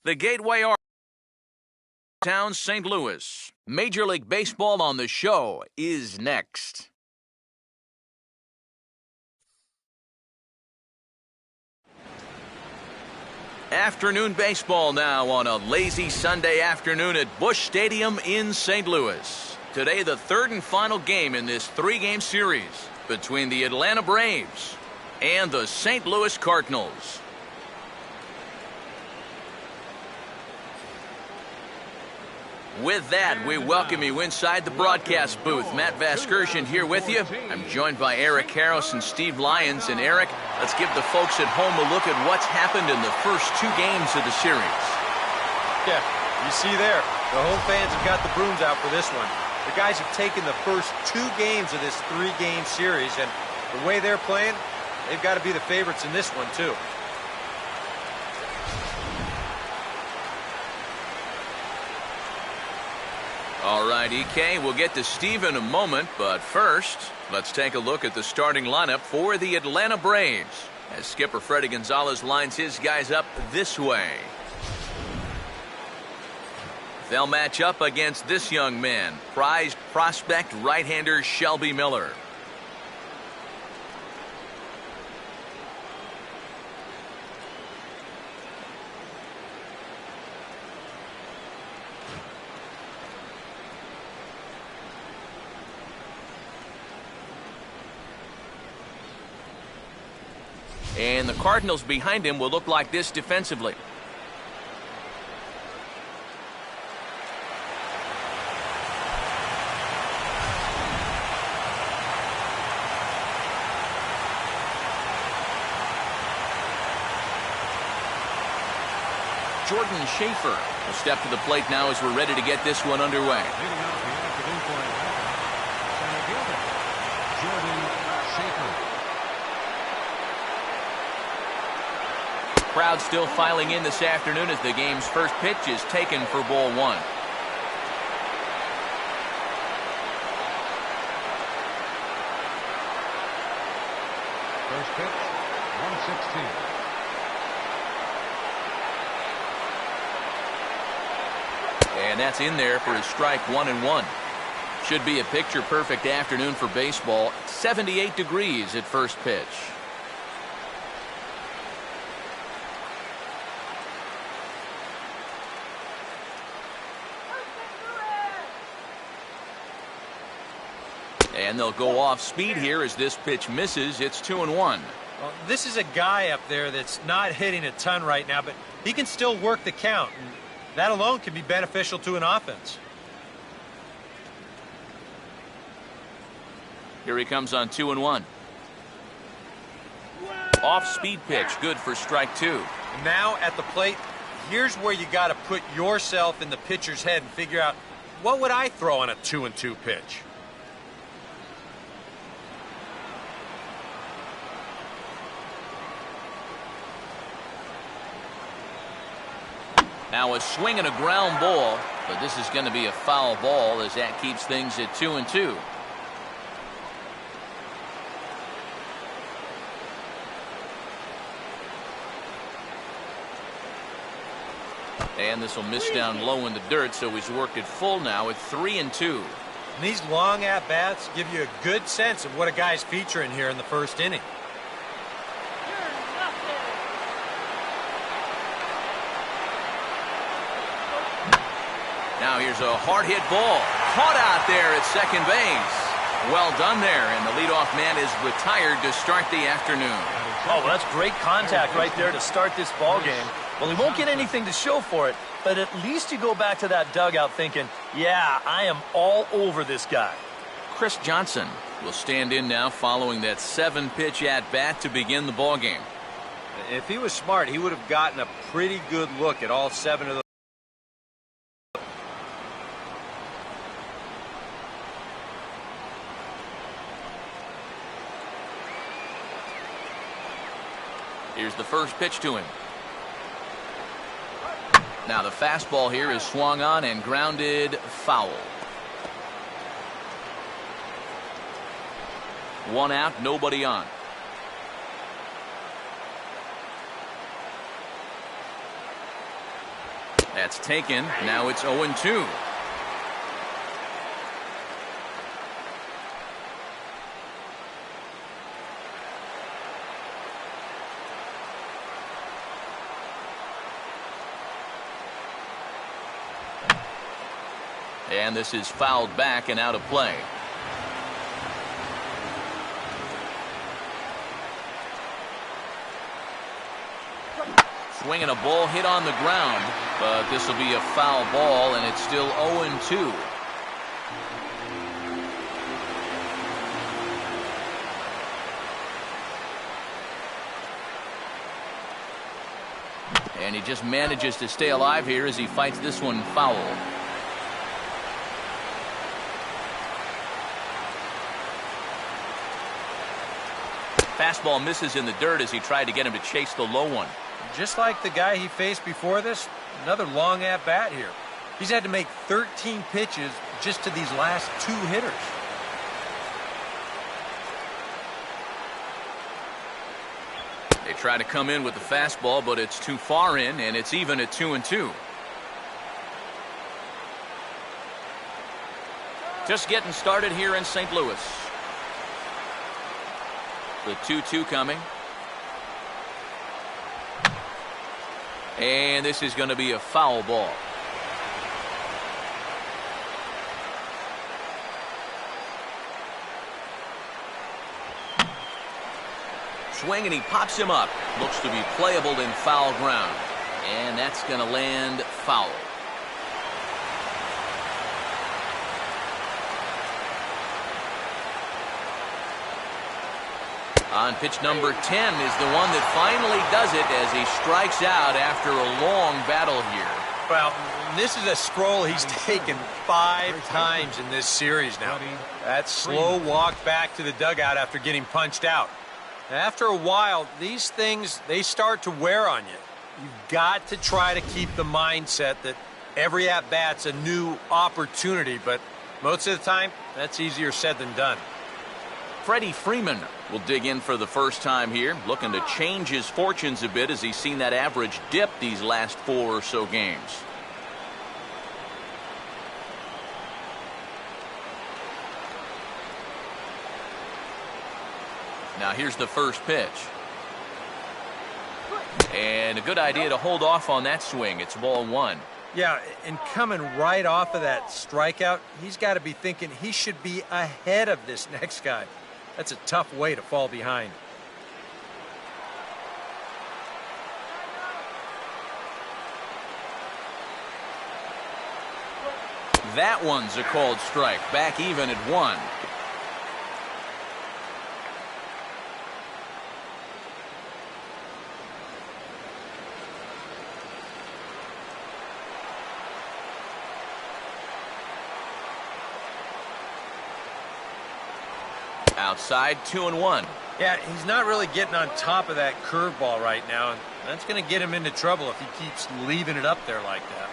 The Gateway Town, St. Louis. Major League Baseball on the show is next. Afternoon baseball now on a lazy Sunday afternoon at Busch Stadium in St. Louis. Today, the third and final game in this three-game series between the Atlanta Braves and the St. Louis Cardinals. With that, we welcome you inside the broadcast booth. Matt Vasgersian here with you. I'm joined by Eric Harris and Steve Lyons. And Eric, let's give the folks at home a look at what's happened in the first two games of the series. Yeah, you see there, the home fans have got the brooms out for this one. The guys have taken the first two games of this three-game series, and the way they're playing, they've got to be the favorites in this one, too. All right, EK, we'll get to Steve in a moment, but first, let's take a look at the starting lineup for the Atlanta Braves as skipper Freddie Gonzalez lines his guys up this way. They'll match up against this young man, prized prospect right-hander Shelby Miller. And the Cardinals behind him will look like this defensively. Jordan Schaefer will step to the plate now as we're ready to get this one underway. Crowd still filing in this afternoon as the game's first pitch is taken for ball one. First pitch, 116. And that's in there for a strike, 1-1. Should be a picture-perfect afternoon for baseball. 78 degrees at first pitch. And they'll go off speed here as this pitch misses. It's 2-1. Well, this is a guy up there that's not hitting a ton right now, but he can still work the count. And that alone can be beneficial to an offense. Here he comes on 2-1. Off-speed pitch, good for strike two. Now at the plate, here's where you got to put yourself in the pitcher's head and figure out, what would I throw on a 2-2 pitch? Now a swing and a ground ball, but this is going to be a foul ball as that keeps things at 2-2. And this will miss down low in the dirt, so he's worked it full now at 3-2. And these long at-bats give you a good sense of what a guy's featuring here in the first inning. Now here's a hard-hit ball. Caught out there at second base. Well done there, and the leadoff man is retired to start the afternoon. Oh, well, that's great contact right there to start this ball game. Well, he won't get anything to show for it, but at least you go back to that dugout thinking, yeah, I am all over this guy. Chris Johnson will stand in now following that 7-pitch at-bat to begin the ball game. If he was smart, he would have gotten a pretty good look at all 7 of those. Here's the first pitch to him. Now the fastball here is swung on and grounded foul. 1 out, nobody on. That's taken. Now it's 0-2. And this is fouled back and out of play. Swinging a ball hit on the ground, but this will be a foul ball, and it's still 0-2. And he just manages to stay alive here as he fights this one foul. Fastball misses in the dirt as he tried to get him to chase the low one. Just like the guy he faced before this, another long at-bat here. He's had to make 13 pitches just to these last 2 hitters. They try to come in with the fastball, but it's too far in, and it's even at 2-2. Just getting started here in St. Louis. The 2-2 coming. And this is going to be a foul ball. Swing, and he pops him up. Looks to be playable in foul ground. And that's going to land foul. On pitch number 10 is the one that finally does it as he strikes out after a long battle here. Well, this is a scroll he's taken 5 times in this series now. That slow walk back to the dugout after getting punched out. After a while, these things, they start to wear on you. You've got to try to keep the mindset that every at-bat's a new opportunity, but most of the time, that's easier said than done. Freddie Freeman will dig in for the first time here, looking to change his fortunes a bit as he's seen that average dip these last 4 or so games. Now here's the first pitch. And a good idea to hold off on that swing. It's ball 1. Yeah, and coming right off of that strikeout, he's got to be thinking he should be ahead of this next guy. That's a tough way to fall behind. That one's a called strike. Back even at 1. Outside, 2-1. Yeah, he's not really getting on top of that curveball right now, and that's going to get him into trouble if he keeps leaving it up there like that.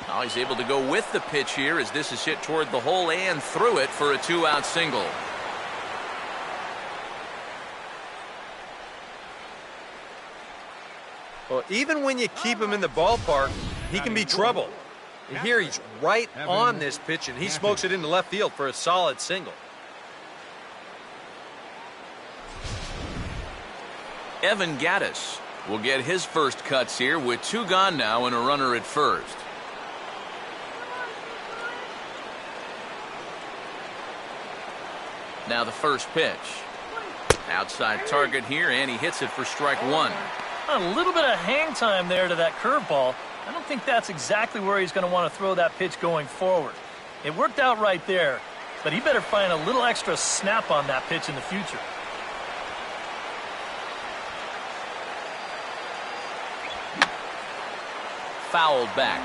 Now he's able to go with the pitch here as this is hit toward the hole and through it for a 2-out single. Well, even when you keep him in the ballpark, he can be trouble. And here he's right on this pitch, and he smokes it into left field for a solid single. Evan Gattis will get his first cuts here with 2 gone now and a runner at first. Now the first pitch. Outside target here, and he hits it for strike 1. A little bit of hang time there to that curveball. I don't think that's exactly where he's going to want to throw that pitch going forward. It worked out right there, but he better find a little extra snap on that pitch in the future. Fouled back.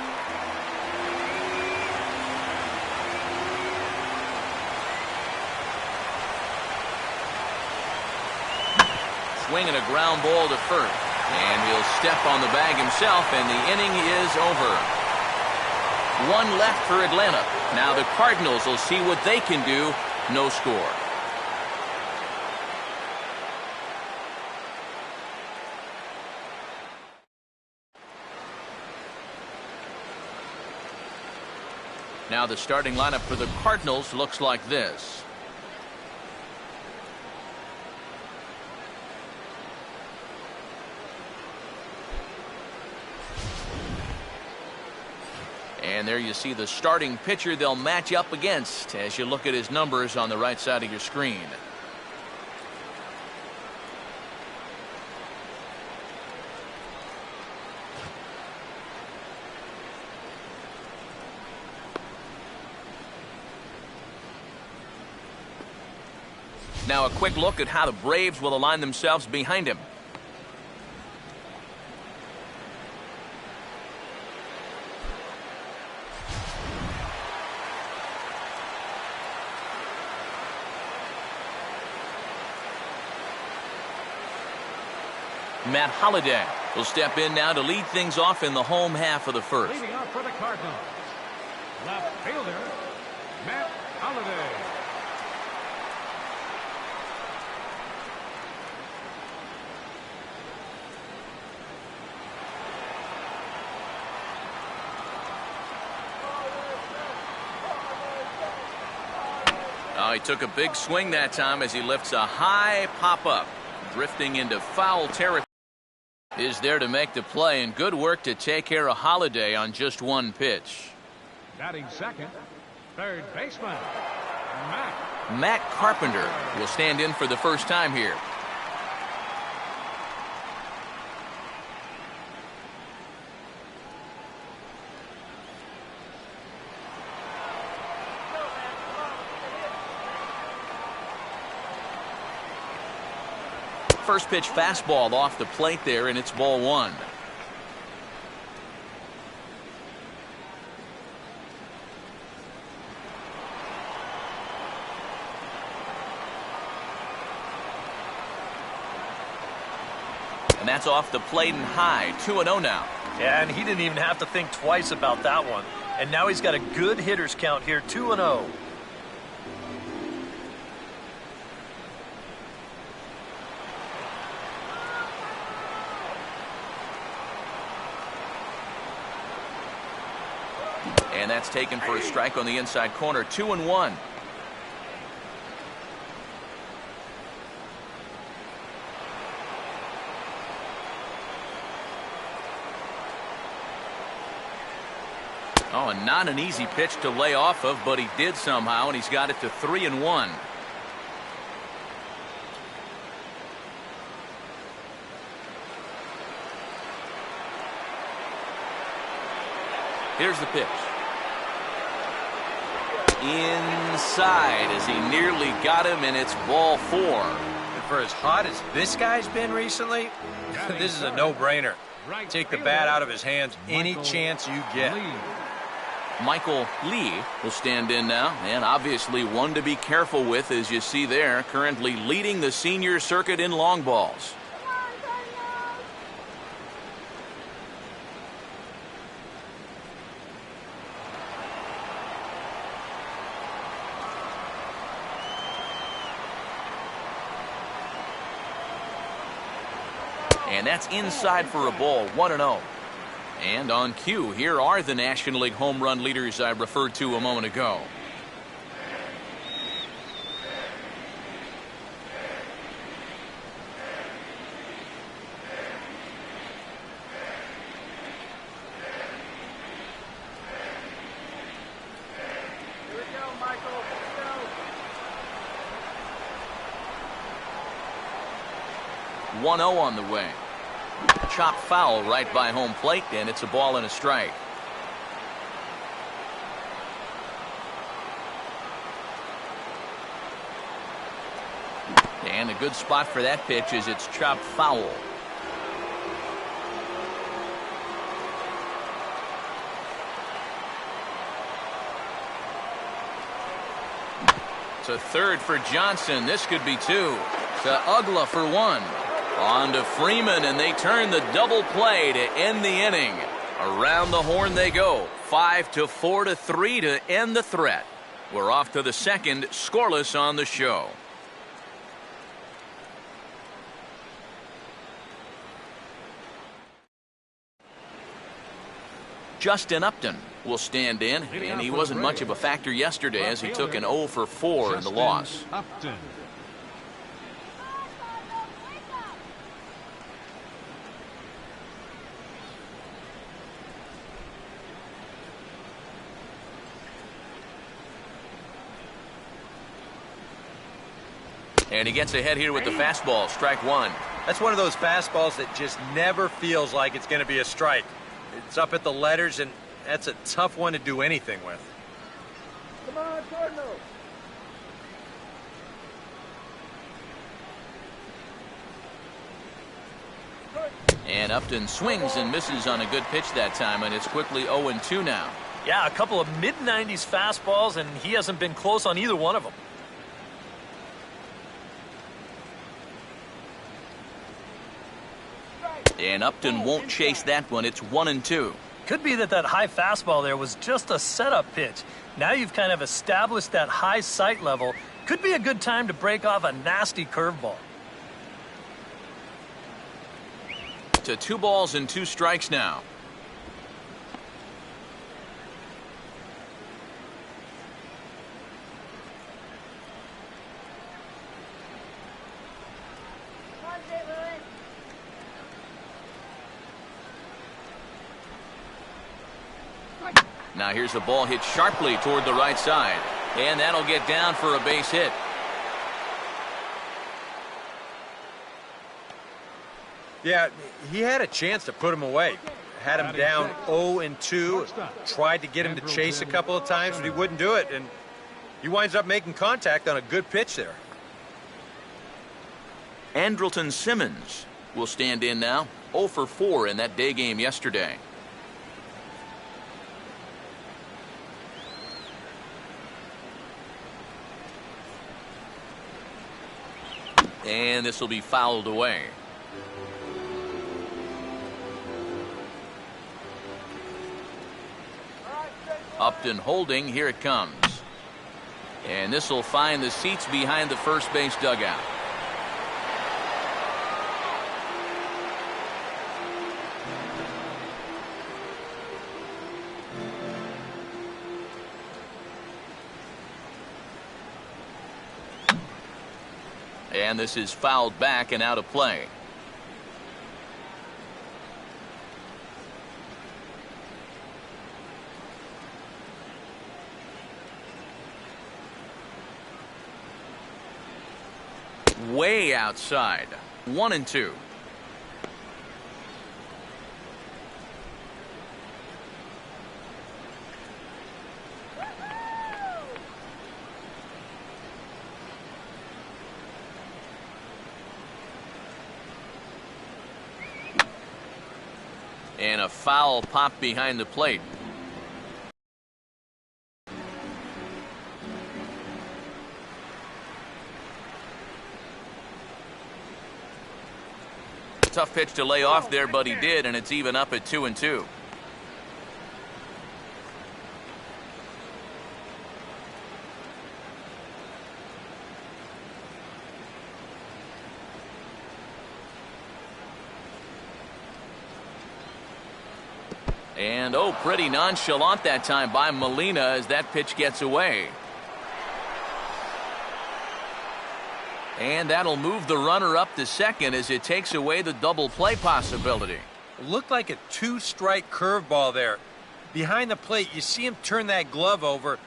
Swinging a ground ball to first. And he'll step on the bag himself, and the inning is over. One left for Atlanta. Now the Cardinals will see what they can do. No score. Now the starting lineup for the Cardinals looks like this. And there you see the starting pitcher they'll match up against as you look at his numbers on the right side of your screen. Now a quick look at how the Braves will align themselves behind him. Matt Holliday will step in now to lead things off in the home half of the first. Leading off for the Cardinals, left fielder, Matt Holliday. Oh, he took a big swing that time as he lifts a high pop-up, drifting into foul territory. Is there to make the play, and good work to take care of Holliday on just one pitch. Batting second, third baseman, Matt Carpenter will stand in for the first time here. First pitch fastball off the plate there, and it's ball one. And that's off the plate and high. 2-0 now. Yeah, and he didn't even have to think twice about that one. And now he's got a good hitters count here, 2-0. And that's taken for a strike on the inside corner. 2-1. Oh, and not an easy pitch to lay off of, but he did somehow, and he's got it to 3-1. Here's the pitch. Inside as he nearly got him, and it's ball four. And for as hot as this guy's been recently, this is a no-brainer. Take the bat out of his hands any chance you get. Michael Lee will stand in now, and obviously one to be careful with, as you see there, currently leading the senior circuit in long balls. And that's inside for a ball, 1-0. And on cue, here are the National League home run leaders I referred to a moment ago. Here we go, Michael. Here we go. 1-0 on the way. Chop foul right by home plate, and it's a ball and a strike. And a good spot for that pitch as it's chopped foul. To third for Johnson. This could be two. To Ugla for one. On to Freeman, and they turn the double play to end the inning. Around the horn they go. 5 to 4 to 3 to end the threat. We're off to the second, scoreless on the show. Justin Upton will stand in, and he wasn't much of a factor yesterday as he took an 0 for 4 in the loss. Upton. And he gets ahead here with the fastball, strike one. That's one of those fastballs that just never feels like it's going to be a strike. It's up at the letters, and that's a tough one to do anything with. Come on, Cardinals. And Upton swings and misses on a good pitch that time, and it's quickly 0-2 now. Yeah, a couple of mid-90s fastballs, and he hasn't been close on either one of them. And Upton won't chase that one. It's 1-2. Could be that high fastball there was just a setup pitch. Now you've kind of established that high sight level. Could be a good time to break off a nasty curveball. To 2 balls and 2 strikes now. Now here's a ball hit sharply toward the right side, and that'll get down for a base hit. Yeah, he had a chance to put him away. Had him down 0-2, tried to get him to chase a couple of times, but he wouldn't do it, and he winds up making contact on a good pitch there. Andrelton Simmons will stand in now, 0 for 4 in that day game yesterday. And this will be fouled away. Upton holding, here it comes. And this will find the seats behind the first base dugout. And this is fouled back and out of play. Way outside. 1-2. And a foul pop behind the plate. Tough pitch to lay off there, but he did, and it's even up at 2-2. And oh, pretty nonchalant that time by Molina as that pitch gets away. And that'll move the runner up to second as it takes away the double play possibility. It looked like a 2-strike curveball there. Behind the plate, you see him turn that glove over,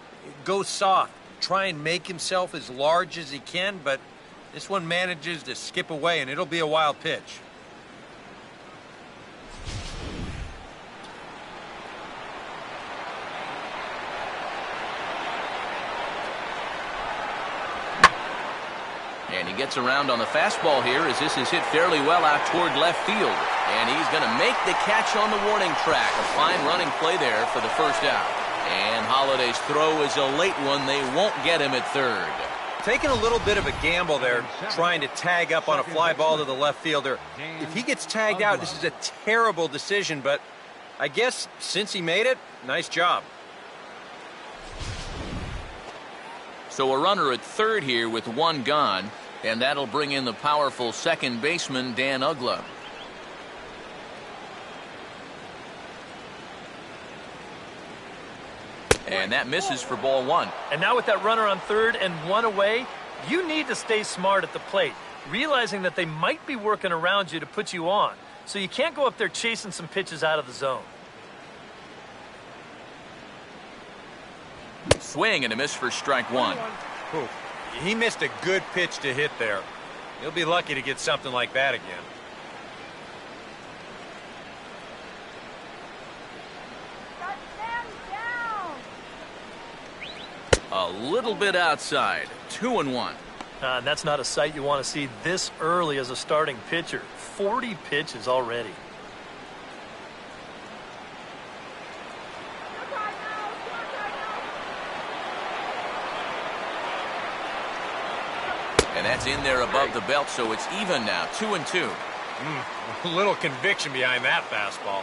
go soft, try and make himself as large as he can, but this one manages to skip away, and it'll be a wild pitch. And he gets around on the fastball here as this is hit fairly well out toward left field. And he's going to make the catch on the warning track. A fine running play there for the first out. And Holiday's throw is a late one. They won't get him at third. Taking a little bit of a gamble there, trying to tag up on a fly ball to the left fielder. If he gets tagged out, this is a terrible decision, but I guess since he made it, nice job. So a runner at third here with one gone, and that'll bring in the powerful second baseman, Dan Uggla. And that misses for ball one. And now with that runner on third and one away, you need to stay smart at the plate, realizing that they might be working around you to put you on. So you can't go up there chasing some pitches out of the zone. Swing and a miss for strike one. Ooh, he missed a good pitch to hit there. He'll be lucky to get something like that again. A little bit outside. 2-1. And that's not a sight you want to see this early as a starting pitcher. 40 pitches already. And that's in there above the belt, so it's even now. 2-2. A little conviction behind that fastball.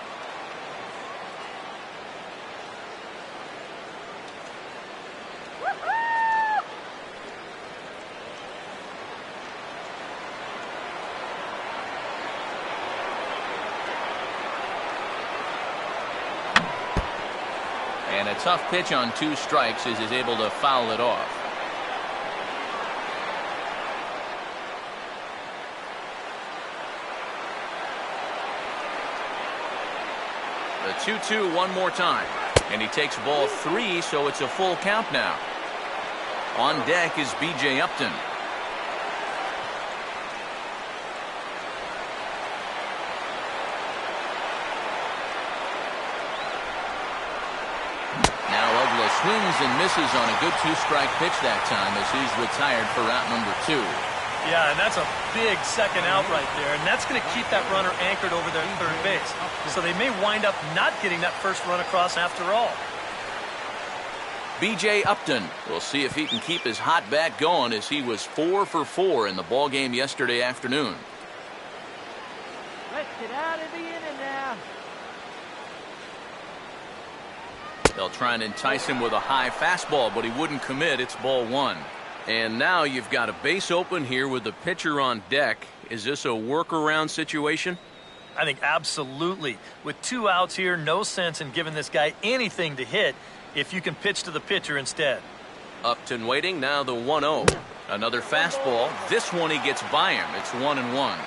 And a tough pitch on 2 strikes as he's able to foul it off. The 2-2 one more time. And he takes ball 3, so it's a full count now. On deck is B.J. Upton. Swings and misses on a good 2-strike pitch that time as he's retired for out number 2. Yeah, and that's a big second out right there, and that's going to keep that runner anchored over their third base. So they may wind up not getting that first run across after all. B.J. Upton. We'll see if he can keep his hot bat going as he was 4 for 4 in the ball game yesterday afternoon. Let's get out of the inning now. They'll try and entice him with a high fastball, but he wouldn't commit. It's ball 1. And now you've got a base open here with the pitcher on deck. Is this a workaround situation? I think absolutely. With 2 outs here, no sense in giving this guy anything to hit if you can pitch to the pitcher instead. Upton waiting, now the 1-0. Another fastball. This one he gets by him. It's 1-1.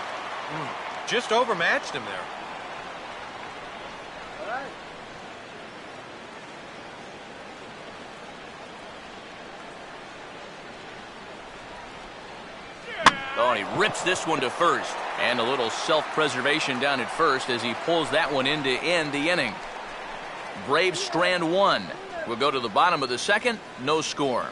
Just overmatched him there. Oh, and he rips this one to first. And a little self-preservation down at first as he pulls that one in to end the inning. Braves strand 1. We'll go to the bottom of the second. No score.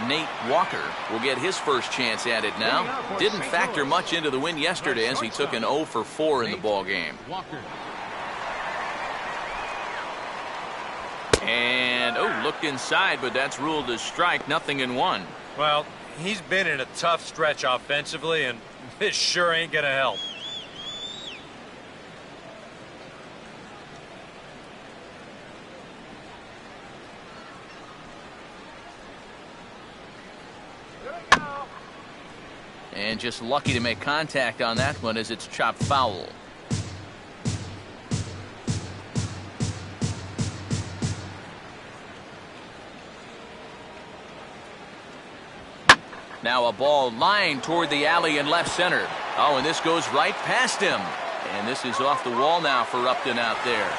Nate Walker will get his first chance at it now. Didn't factor much into the win yesterday as he took an 0 for 4 in the ball game. And, looked inside, but that's ruled a strike. 0-1. Well, he's been in a tough stretch offensively, and this sure ain't going to help. And just lucky to make contact on that one as it's chopped foul. Now a ball lined toward the alley in left center. Oh, and this goes right past him. And this is off the wall now for Upton out there.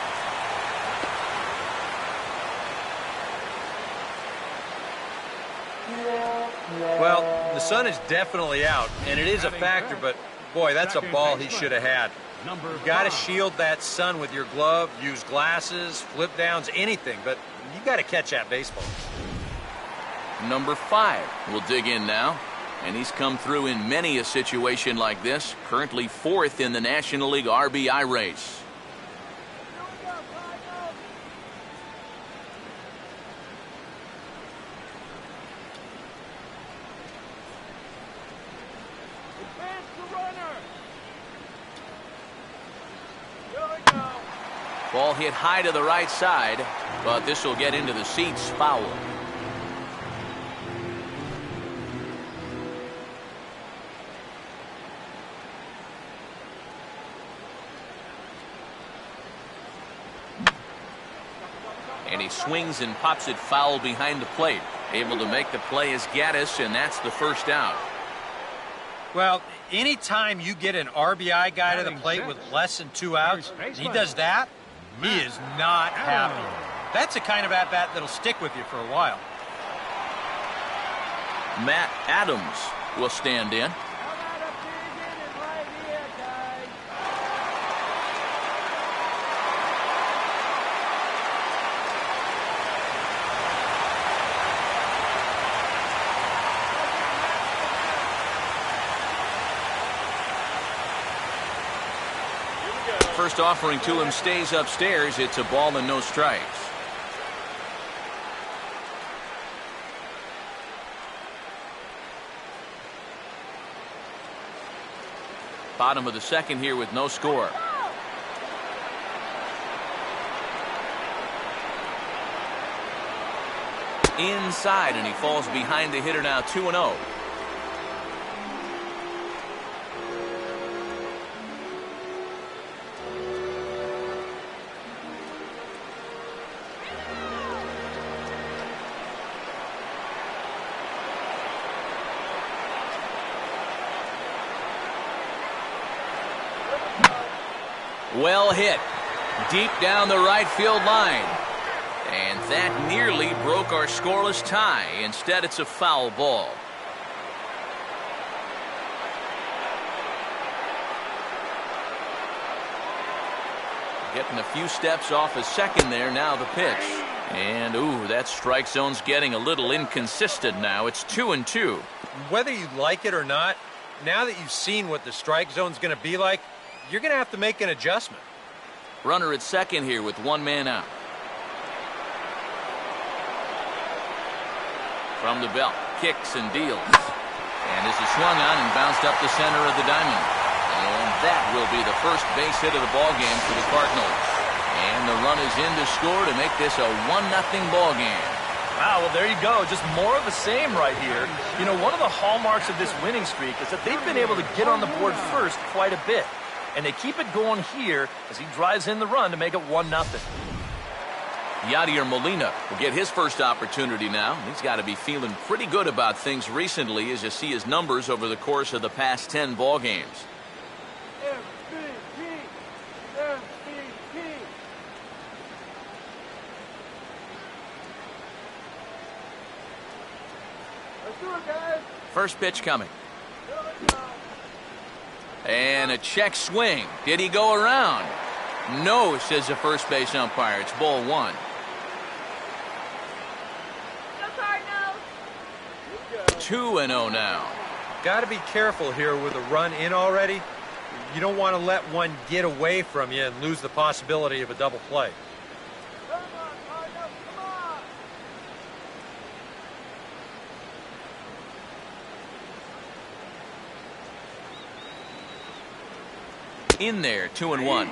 Well, the sun is definitely out, and it is a factor, but boy, that's a ball he should have had. You've got to shield that sun with your glove, use glasses, flip downs, anything, but you got to catch that baseball. Number 5 will dig in now, and he's come through in many a situation like this. Currently 4th in the National League RBI race. Ball hit high to the right side, but this will get into the seats. Foul. And he swings and pops it foul behind the plate. Able to make the play is Gaddis, and that's the first out. Well, anytime you get an RBI guy to the plate with less than 2 outs, and he does that, he is not happy. That's the kind of at-bat that'll stick with you for a while. Matt Adams will stand in. First offering to him stays upstairs. It's a ball and no strikes. Bottom of the second here with no score. Inside, and he falls behind the hitter now. 2-0. Well hit. Deep down the right field line. And that nearly broke our scoreless tie. Instead, it's a foul ball. Getting a few steps off a second there. Now the pitch. And, ooh, that strike zone's getting a little inconsistent now. It's 2-2. Whether you like it or not, now that you've seen what the strike zone's going to be like, you're going to have to make an adjustment. Runner at second here with one man out. From the belt, kicks and deals. And this is swung on and bounced up the center of the diamond. And that will be the first base hit of the ball game for the Cardinals. And the run is in to score to make this a 1-0 ball game. Wow, well, there you go. Just more of the same right here. You know, one of the hallmarks of this winning streak is that they've been able to get on the board first quite a bit. And they keep it going here as he drives in the run to make it 1-0. Yadier Molina will get his first opportunity now. He's got to be feeling pretty good about things recently as you see his numbers over the course of the past 10 ball games. Let's do it, guys. First pitch coming. And a check swing. Did he go around? No, says the first base umpire. It's ball one. Go Cardinals. 2-0 now. Got to be careful here with a run in already. You don't want to let one get away from you and lose the possibility of a double play. Come on, Cardinals, come on. In there, 2-1.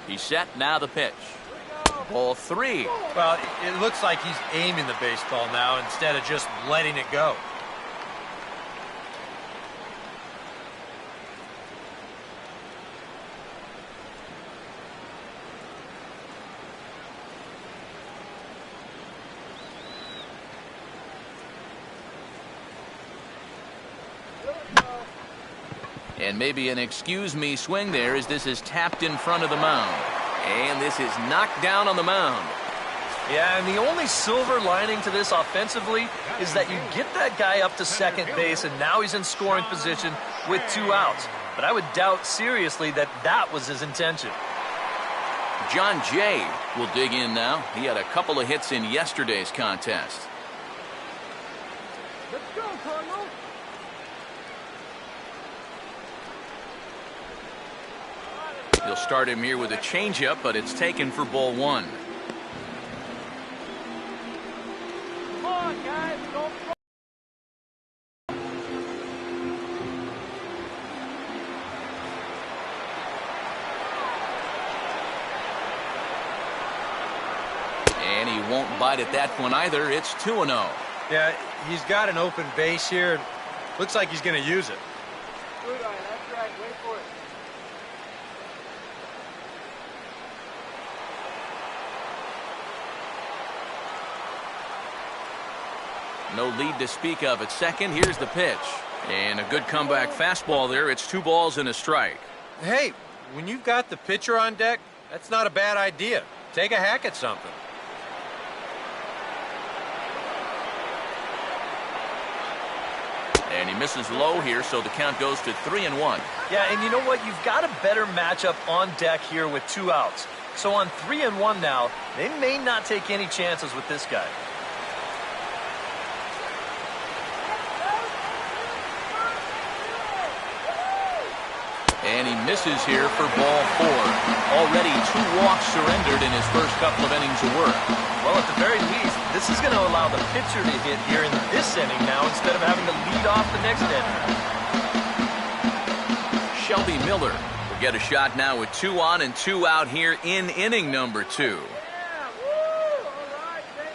He's set, now the pitch. Ball 3. Well, it looks like he's aiming the baseball now instead of just letting it go. And maybe an excuse me swing there as this is tapped in front of the mound. And this is knocked down on the mound. Yeah, and the only silver lining to this offensively is that you get that guy up to second base, and now he's in scoring position with 2 outs. But I would doubt seriously that that was his intention. John Jay will dig in now. He had a couple of hits in yesterday's contest. Let's go, Cardinals. He'll start him here with a changeup, but it's taken for ball 1. And he won't bite at that one either. It's 2-0. Yeah, he's got an open base here. And looks like he's going to use it. Good eye, that's right. Wait for it. No lead to speak of at second. Here's the pitch. And a good comeback fastball there. It's 2 balls and a strike. Hey, when you've got the pitcher on deck, that's not a bad idea. Take a hack at something. And he misses low here, so the count goes to 3-1. Yeah, and you know what? You've got a better matchup on deck here with 2 outs. So on 3-1 now, they may not take any chances with this guy. And he misses here for ball 4. Already 2 walks surrendered in his first couple of innings of work. Well, at the very least, this is going to allow the pitcher to hit here in this inning now instead of having to lead off the next inning. Shelby Miller will get a shot now with 2 on and 2 out here in inning number 2. Yeah, woo! All right, can't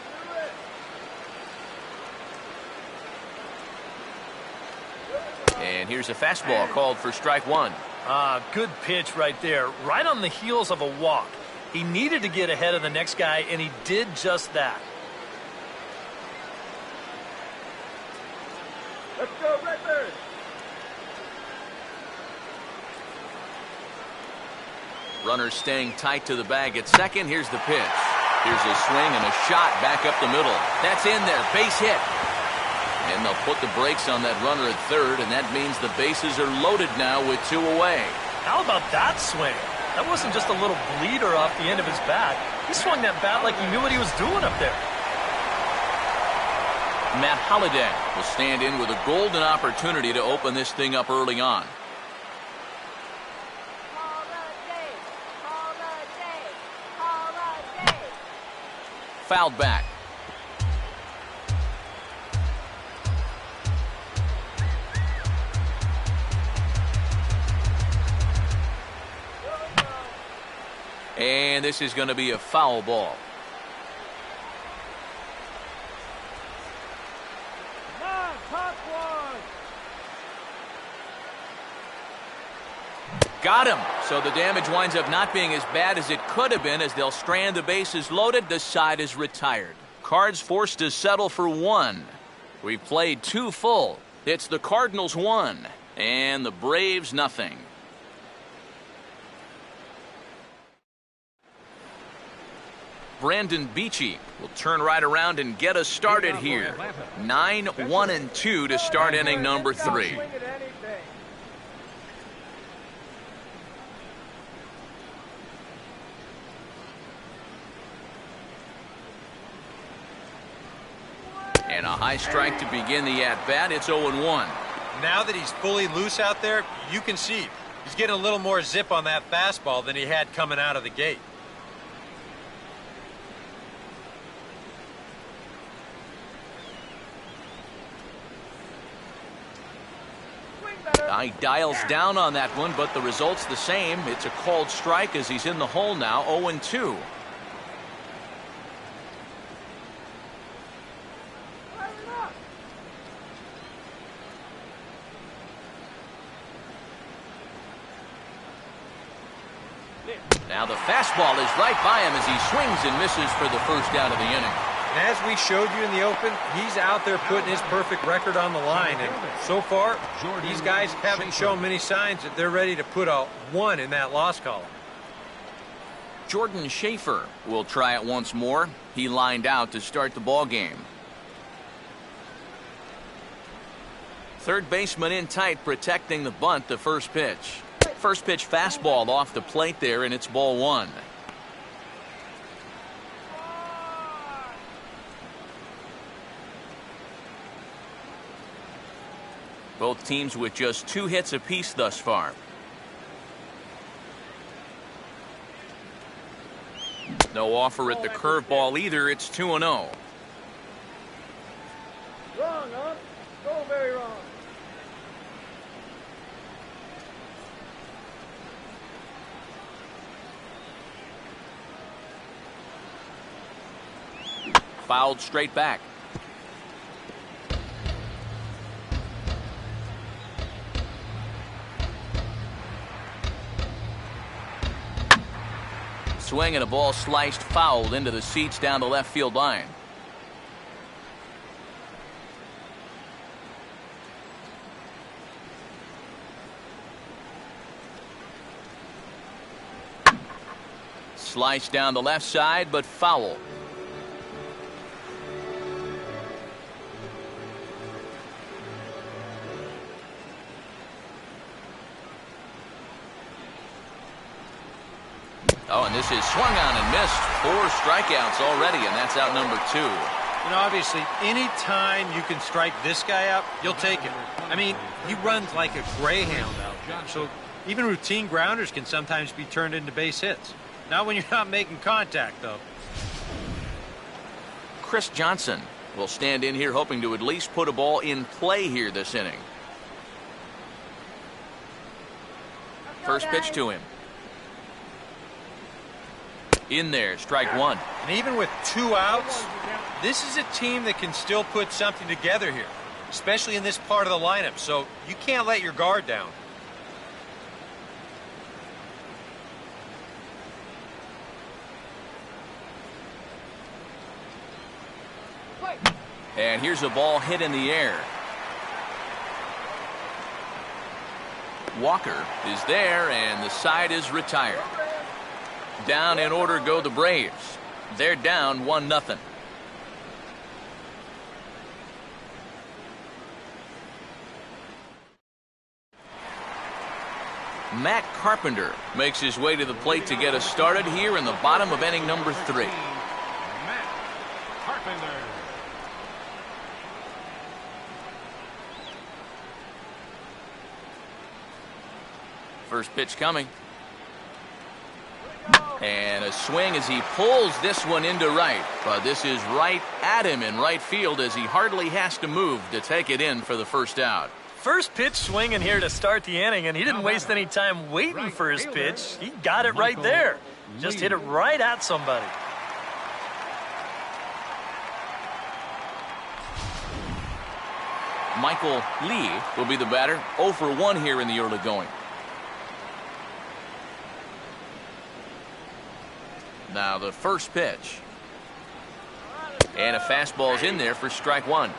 do it. And here's a fastball called for strike 1. Good pitch right there, right on the heels of a walk. He needed to get ahead of the next guy, and he did just that. Let's go, Redbird! Runners staying tight to the bag at second. Here's the pitch. Here's a swing and a shot back up the middle. That's in there. Base hit. And they'll put the brakes on that runner at third, and that means the bases are loaded now with 2 away. How about that swing? That wasn't just a little bleeder off the end of his bat. He swung that bat like he knew what he was doing up there. Matt Holliday will stand in with a golden opportunity to open this thing up early on. Fouled back. And this is going to be a foul ball. Come on, top one! Got him. So the damage winds up not being as bad as it could have been as they'll strand the bases loaded. The side is retired. Cards forced to settle for 1. We've played 2 full. It's the Cardinals 1 and the Braves nothing. Brandon Beachy will turn right around and get us started here. 9-1-2 to start inning number 3. Swing at anything. And a high strike to begin the at-bat. It's 0-1. Now that he's fully loose out there, you can see he's getting a little more zip on that fastball than he had coming out of the gate. He dials down on that one, but the result's the same. It's a called strike as he's in the hole now, 0-2. Now the fastball is right by him as he swings and misses for the first out of the inning. And as we showed you in the open, he's out there putting his perfect record on the line. And so far, these guys haven't shown many signs that they're ready to put a 1 in that loss column. Jordan Schaefer will try it once more. He lined out to start the ball game. Third baseman in tight, protecting the bunt, the first pitch. First pitch fastball off the plate there, and it's ball 1. Both teams with just 2 hits apiece thus far. No offer at the curveball either. It's 2-0. Wrong, huh? Go very wrong. fouled straight back. Swing and a ball sliced fouled into the seats down the left field line. Sliced down the left side, but foul. Oh, and this is swung on and missed. 4 strikeouts already, and that's out number 2. You know, obviously, any time you can strike this guy out, you'll take it. I mean, he runs like a greyhound out there, so even routine grounders can sometimes be turned into base hits. Not when you're not making contact, though. Chris Johnson will stand in here hoping to at least put a ball in play here this inning. First pitch to him. In there, strike 1. And even with 2 outs, this is a team that can still put something together here, especially in this part of the lineup, so you can't let your guard down. And here's a ball hit in the air. Walker is there, and the side is retired. Down in order go the Braves. They're down 1-0. Matt Carpenter makes his way to the plate to get us started here in the bottom of inning number 3. Matt Carpenter. First pitch coming. And a swing as he pulls this one into right. But this is right at him in right field as he hardly has to move to take it in for the first out. First pitch swinging here to start the inning, and he didn't waste any time waiting for his pitch. He got it right there. Just hit it right at somebody. Michael Lee will be the batter. 0 for 1 here in the early going. Now the first pitch. And a fastball's in there for strike 1.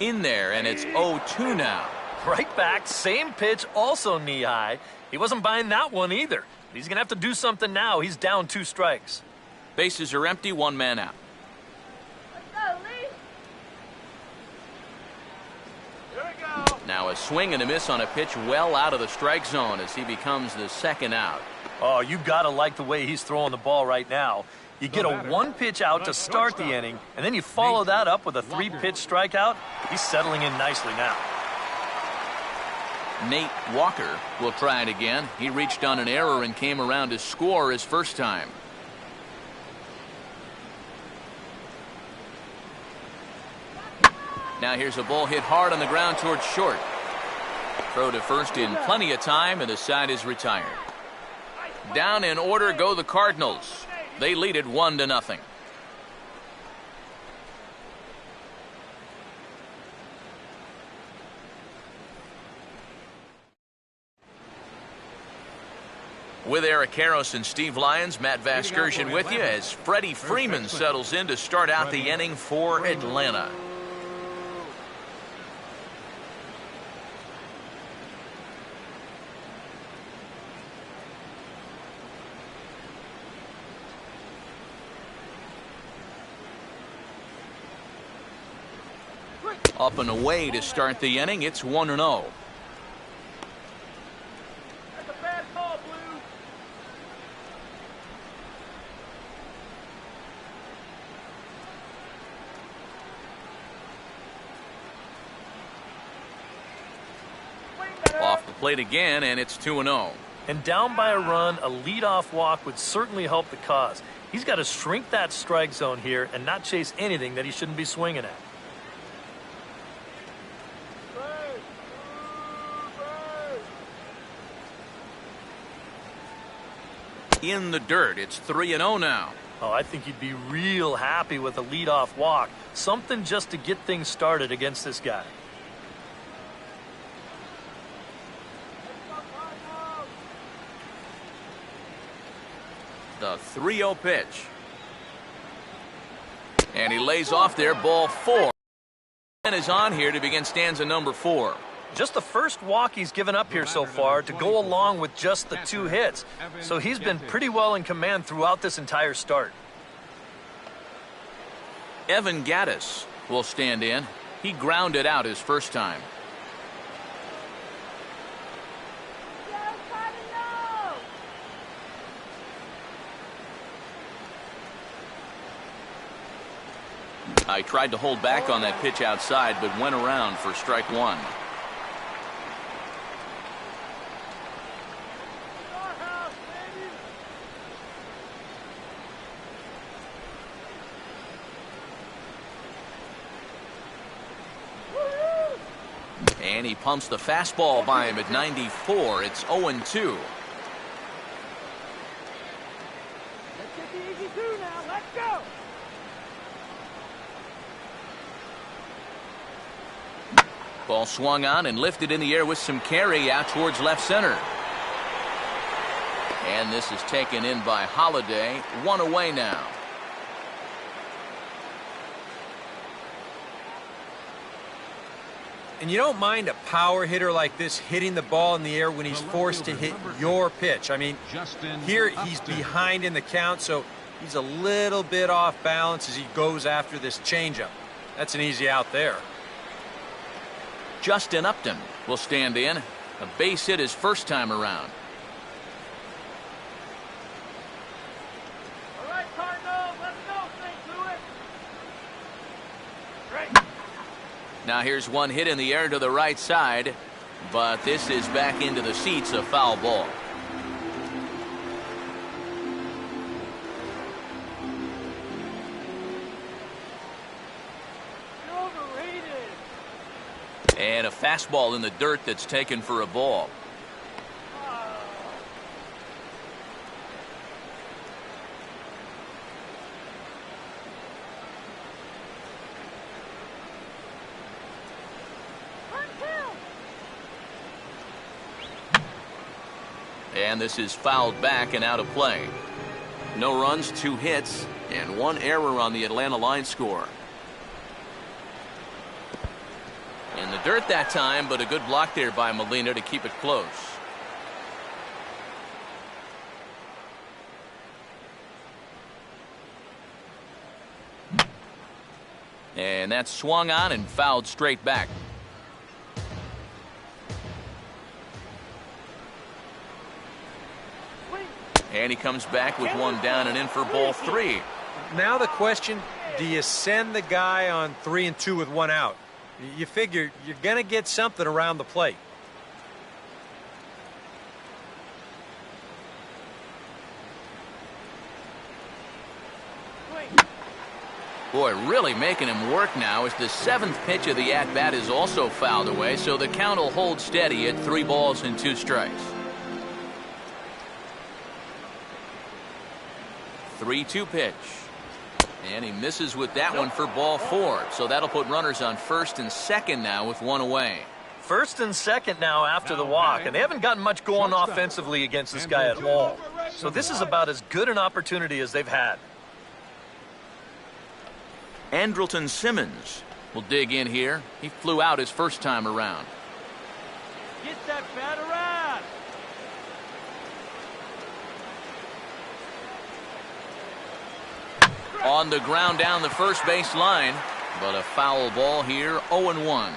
In there, and it's 0-2 now. Right back, same pitch, also knee high. He wasn't buying that one either. He's going to have to do something now. He's down 2 strikes. Bases are empty, 1 man out. Let's go, Lee. Here we go. Now a swing and a miss on a pitch well out of the strike zone as he becomes the second out. Oh, you got to like the way he's throwing the ball right now. You get a 1-pitch out to start the inning, and then you follow that up with a 3-pitch strikeout. He's settling in nicely now. Nate Walker will try it again. He reached on an error and came around to score his first time. Now here's a ball hit hard on the ground towards short. Throw to first in plenty of time, and the side is retired. Down in order go the Cardinals. They lead it 1-0. With Eric Karros and Steve Lyons, Matt Vasgersian with you as Freddie Freeman settles in to start out the inning for Atlanta. Up and away to start the inning. It's 1-0. That's a bad call, Blue. Off the plate again, and it's 2-0. And down by a run, a leadoff walk would certainly help the cause. He's got to shrink that strike zone here and not chase anything that he shouldn't be swinging at. In the dirt, it's 3-0 now. Oh, I think he'd be real happy with a leadoff walk. Something just to get things started against this guy. The 3-0 pitch. And he lays off there, ball 4. And is on here to begin stanza number 4. Just the first walk he's given up here so far to go along with just the 2 hits. So he's been pretty well in command throughout this entire start. Evan Gattis will stand in. He grounded out his first time. Go Cardinals! I tried to hold back on that pitch outside, but went around for strike 1. Our house, baby! Woo-hoo! And he pumps the fastball by him at 94. It's 0-2. Let's get the easy 2 now. Let's go! Ball swung on and lifted in the air with some carry out towards left center. And this is taken in by Holiday. 1 away now. And you don't mind a power hitter like this hitting the ball in the air when he's forced to hit your pitch. I mean, here he's behind in the count, so he's a little bit off balance as he goes after this changeup. That's an easy out there. Justin Upton will stand in. A base hit his first time around. All right, Cardinals, let's go, St. Louis! Great! Now here's one hit in the air to the right side, but this is back into the seats, a foul ball. You're overrated! And a fastball in the dirt that's taken for a ball. And this is fouled back and out of play. No runs, 2 hits, and 1 error on the Atlanta line score. In the dirt that time, but a good block there by Molina to keep it close. And that's swung on and fouled straight back. And he comes back with 1 down and in for ball 3. Now the question, do you send the guy on 3 and 2 with 1 out? You figure you're going to get something around the plate. Boy, really making him work now as the 7th pitch of the at-bat is also fouled away, so the count will hold steady at 3 balls and 2 strikes. 3-2 pitch. And he misses with that one for ball 4. So that'll put runners on first and second now with 1 away. First and second now after the walk, and they haven't gotten much going offensively against this guy at all. So this is about as good an opportunity as they've had. Andrelton Simmons will dig in here. He flew out his first time around. Get that bat around! On the ground down the first base line, but a foul ball here, 0-1.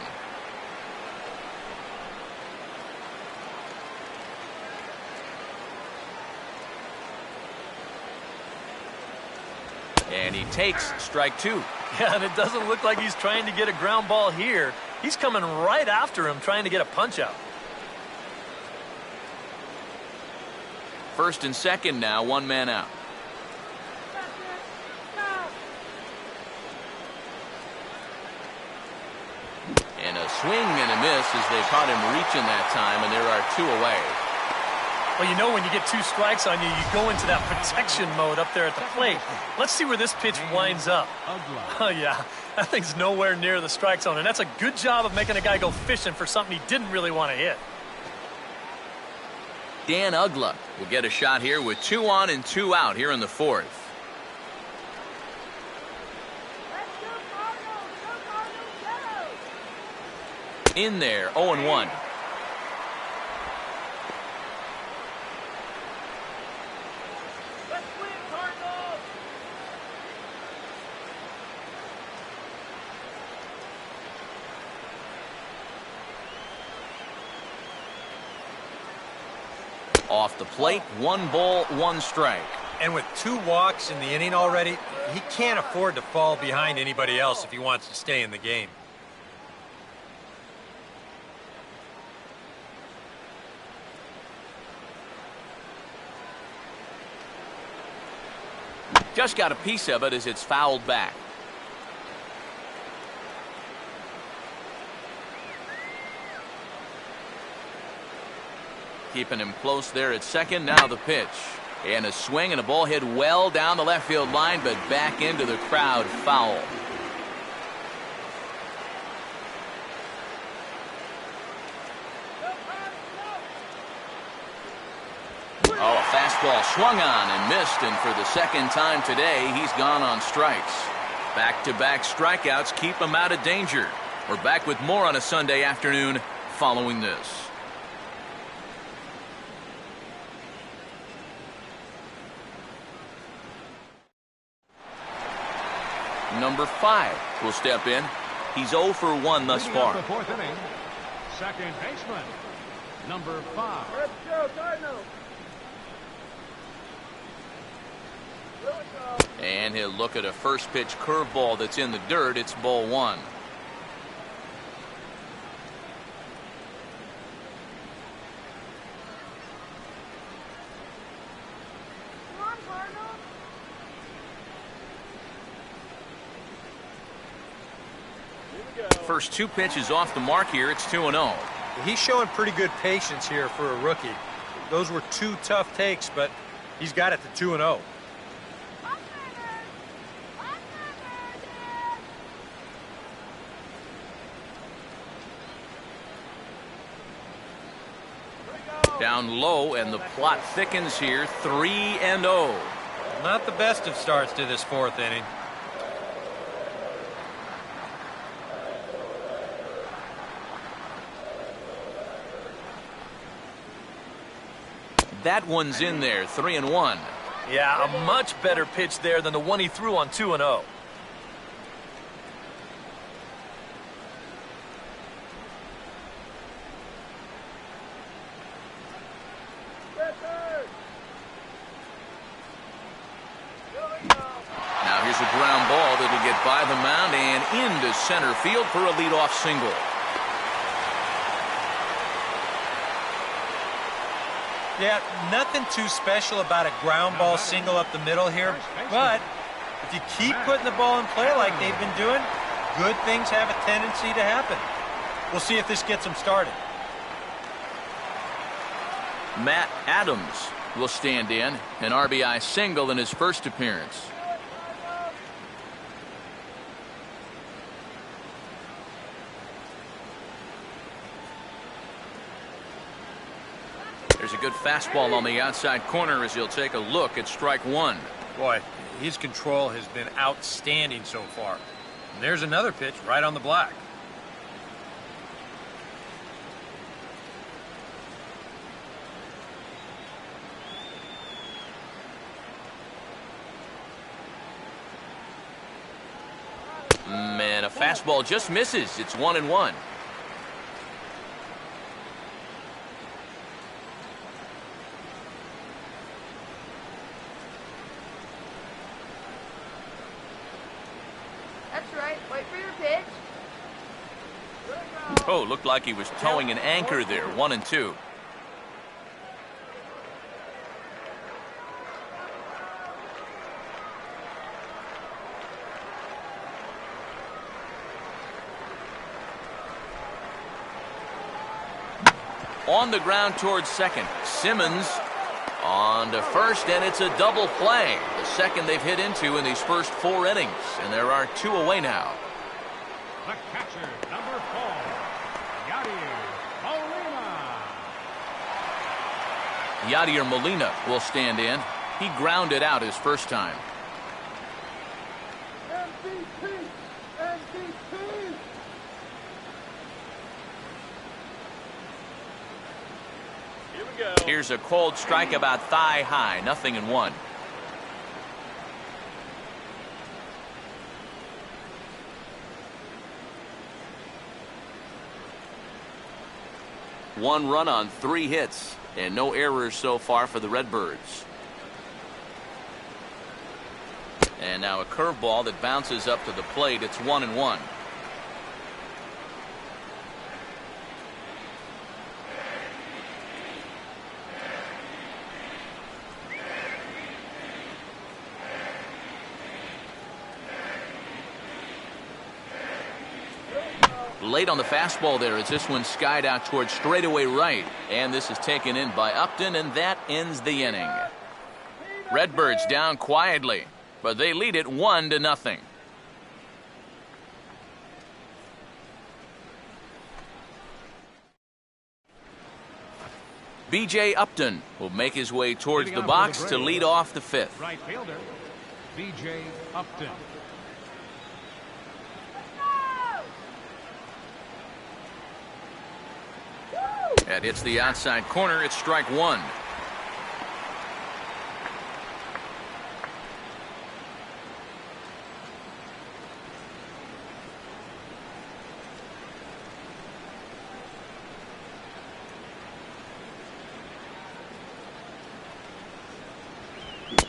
And he takes strike 2. Yeah, and it doesn't look like he's trying to get a ground ball here. He's coming right after him, trying to get a punch out. first and second now, one man out. And a swing and a miss as they caught him reaching that time, and there are two away. Well, you know when you get two strikes on you, you go into that protection mode up there at the plate. Let's see where this pitch winds up. Oh, yeah, that thing's nowhere near the strike zone, and that's a good job of making a guy go fishing for something he didn't really want to hit. Dan Uggla will get a shot here with 2 on and 2 out here in the fourth. In there, 0-1. Off the plate, 1 ball, 1 strike. And with 2 walks in the inning already, he can't afford to fall behind anybody else if he wants to stay in the game. Just got a piece of it as it's fouled back. Keeping him close there at second. Now the pitch. And a swing and a ball hit well down the left field line, but back into the crowd, foul. Oh, a fastball swung on and missed, and for the second time today, he's gone on strikes. Back-to-back strikeouts keep him out of danger. We're back with more on a Sunday afternoon following this. Number 5 will step in. He's 0 for 1 thus far. The fourth inning, second baseman, number 5. Let's go, Cardinals. And he'll look at a first pitch curveball that's in the dirt. It's ball 1. Come on, Cardinals. First 2 pitches off the mark here. It's 2-0. He's showing pretty good patience here for a rookie. Those were 2 tough takes, but he's got it to 2-0. Down low, and the plot thickens here. 3-0. Not the best of starts to this fourth inning. That one's in there. 3-1. Yeah, a much better pitch there than the one he threw on 2-0. Now here's a ground ball that'll get by the mound and into center field for a leadoff single. Yeah, nothing too special about a ground ball single up the middle here, but if you keep putting the ball in play like they've been doing, good things have a tendency to happen. We'll see if this gets them started. Matt Adams will stand in, an RBI single in his first appearance. There's a good fastball on the outside corner as he'll take a look at strike 1. Boy, his control has been outstanding so far. And there's another pitch right on the black. Man, a fastball just misses. It's 1-1. That's right. Wait for your pitch. Oh, looked like he was towing an anchor there. 1-2. On the ground towards second. Simmons on to first, and it's a double play. The second they've hit into in these first 4 innings, and there are 2 away now. The catcher, number 4, Yadier Molina. Yadier Molina will stand in. He grounded out his first time. MVP! MVP! Here we go. Here's a cold strike about thigh high, 0-1. One run on 3 hits, and no errors so far for the Redbirds. And now a curveball that bounces up to the plate. It's 1-1. Late on the fastball there as this one skied out towards straightaway right. And this is taken in by Upton, and that ends the inning. Redbirds down quietly, but they lead it 1-0. B.J. Upton will make his way towards the box to lead off the 5th. Right fielder, B.J. Upton. That hits the outside corner. It's strike 1.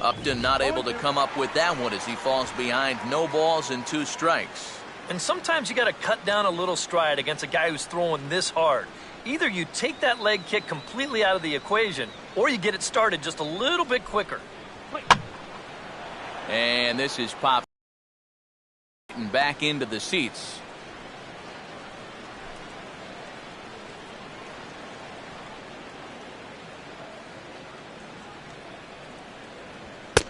Upton not able to come up with that one as he falls behind. No balls and 2 strikes. And sometimes you got to cut down a little stride against a guy who's throwing this hard. Either you take that leg kick completely out of the equation, or you get it started just a little bit quicker. And this is popped back into the seats.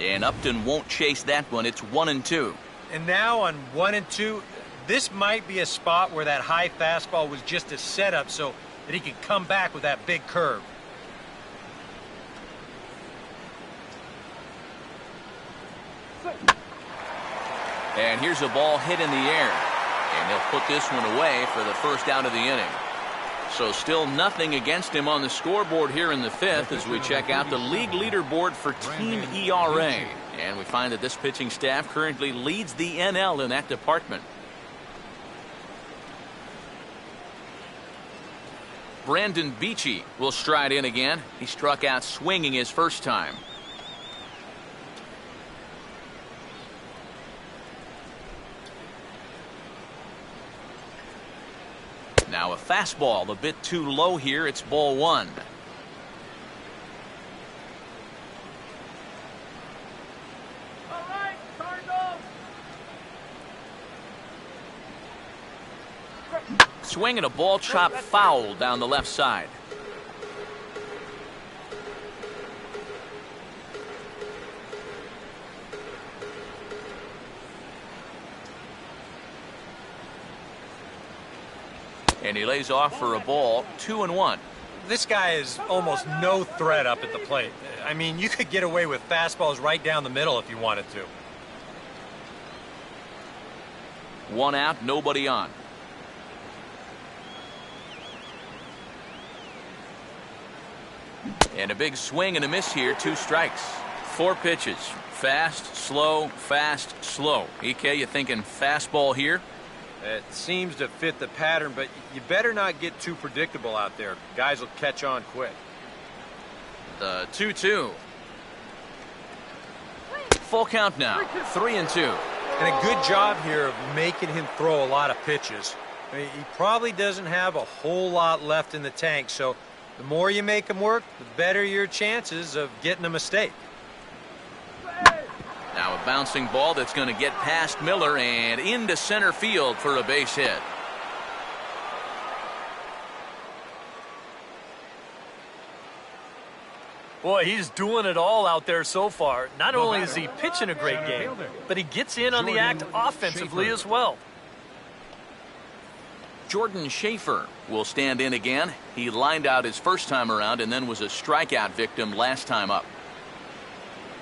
And Upton won't chase that one. It's 1-2. And now on 1-2, this might be a spot where that high fastball was just a setup so that he could come back with that big curve. And here's a ball hit in the air. And he'll put this one away for the first out of the inning. So still nothing against him on the scoreboard here in the 5th as we check out the league leaderboard for team ERA. And we find that this pitching staff currently leads the NL in that department. Brandon Beachy will stride in again. He struck out swinging his first time. Now a fastball a bit too low here. It's ball 1. All right, Cardinals! Swinging a ball chopped foul down the left side. And he lays off for a ball. 2-1. This guy is almost no threat up at the plate. I mean, you could get away with fastballs right down the middle if you wanted to. 1 out, nobody on. And a big swing and a miss here. 2 strikes. 4 pitches. Fast, slow, fast, slow. EK, you thinking fastball here? It seems to fit the pattern, but you better not get too predictable out there. Guys will catch on quick. The 2-2. Full count now. 3-2. And a good job here of making him throw a lot of pitches. I mean, he probably doesn't have a whole lot left in the tank, so the more you make him work, the better your chances of getting a mistake. Now a bouncing ball that's going to get past Miller and into center field for a base hit. Boy, he's doing it all out there so far. Not only is he pitching a great game, but he gets in on the act offensively as well. Jordan Schaefer will stand in again. He lined out his first time around and then was a strikeout victim last time up.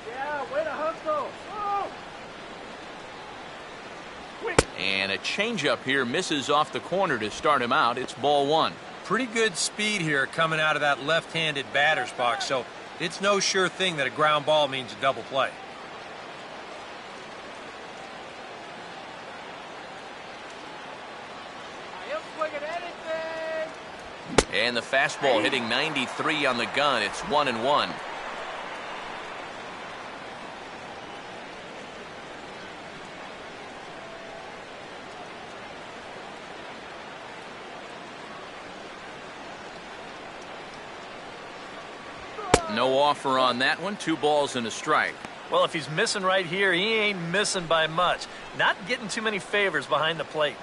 Yeah, way to hustle. Oh! And a changeup here misses off the corner to start him out. It's ball one. Pretty good speed here coming out of that left-handed batter's box, so it's no sure thing that a ground ball means a double play. And the fastball hitting 93 on the gun. It's 1-1. No offer on that one. 2 balls and a strike. Well, if he's missing right here, he ain't missing by much. Not getting too many favors behind the plate.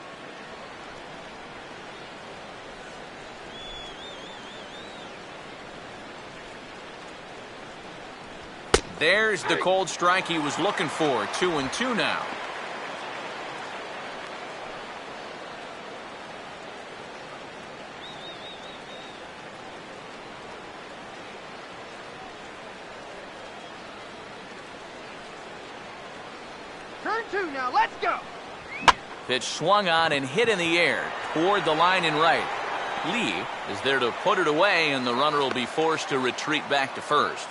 There's the cold strike he was looking for. 2-2 now. Turn 2 now, let's go! Pitch swung on and hit in the air toward the line and right. Lee is there to put it away, and the runner will be forced to retreat back to first.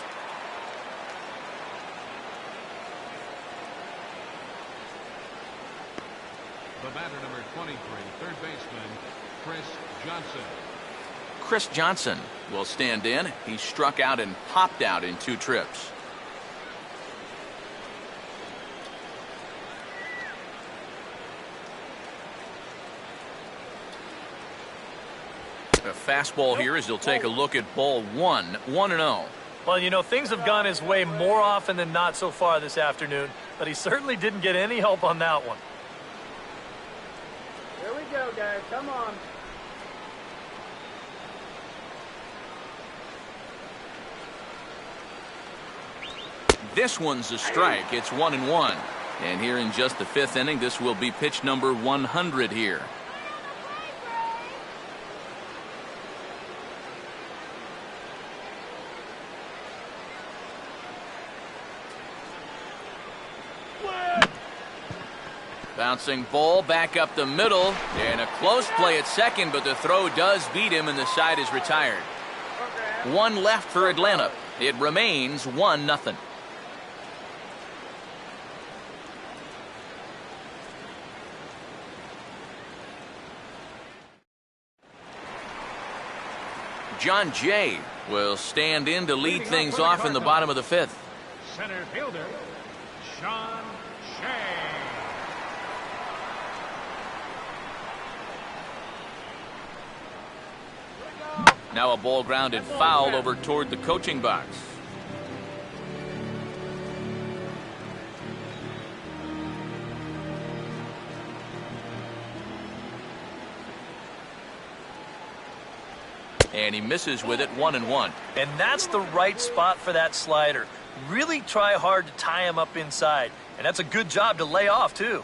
The batter, number 23, third baseman, Chris Johnson. Chris Johnson will stand in. He struck out and popped out in 2 trips. A fastball here as he'll take a look at ball 1. 1-0. Well, you know, things have gone his way more often than not so far this afternoon, but he certainly didn't get any help on that one. Here we go, guys. Come on. This one's a strike. It's 1-1. And here in just the 5th inning, this will be pitch number 100 here. Bouncing ball back up the middle, and a close play at second, but the throw does beat him, and the side is retired. 1 left for Atlanta. It remains 1-0. John Jay will stand in to lead things off in the bottom of the 5th. Center fielder, Sean Shea. Now a ball grounded foul over toward the coaching box. And he misses with it. 1-1. And that's the right spot for that slider. Really try hard to tie him up inside. And that's a good job to lay off, too.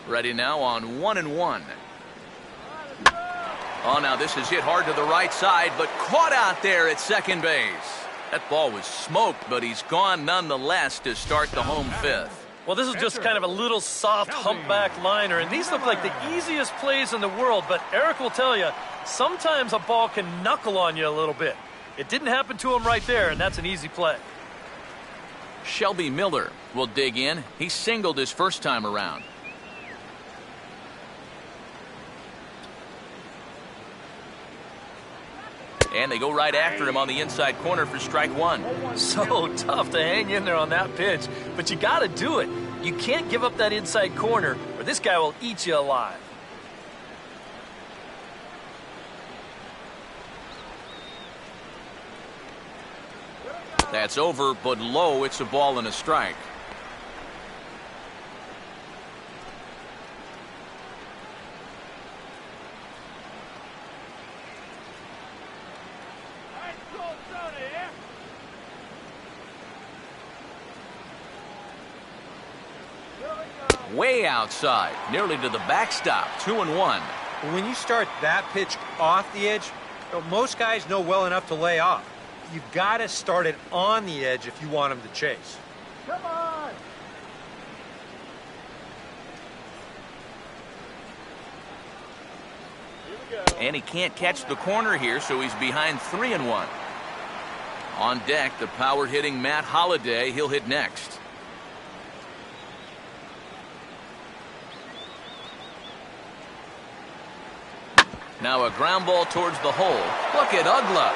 Ready now on 1-1. Oh, now this is hit hard to the right side, but caught out there at second base. That ball was smoked, but he's gone nonetheless to start the home 5th. Well, this is just kind of a little soft humpback liner, and these look like the easiest plays in the world, but Eric will tell you, sometimes a ball can knuckle on you a little bit. It didn't happen to him right there, and that's an easy play. Shelby Miller will dig in. He singled his first time around. And they go right after him on the inside corner for strike 1. So tough to hang in there on that pitch, but you got to do it. You can't give up that inside corner, or this guy will eat you alive. That's over, but low. It's a ball and a strike. way outside, nearly to the backstop. 2-1. When you start that pitch off the edge, most guys know well enough to lay off. You've got to start it on the edge if you want him to chase. Come on. And he can't catch the corner here, so he's behind 3-1. On deck, the power-hitting Matt Holliday. He'll hit next. Now a ground ball towards the hole. Look at Ugla.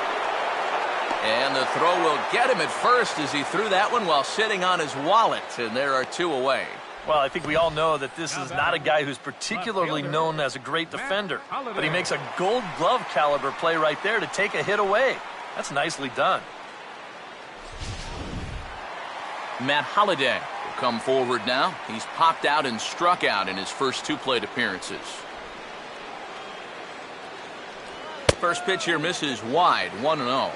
And the throw will get him at first as he threw that one while sitting on his wallet. And there are 2 away. Well, I think we all know that this is not a guy who's particularly known as a great defender. But he makes a gold glove caliber play right there to take a hit away. That's nicely done. Matt Holliday will come forward now. He's popped out and struck out in his first 2 plate appearances. First pitch here misses wide, 1-0.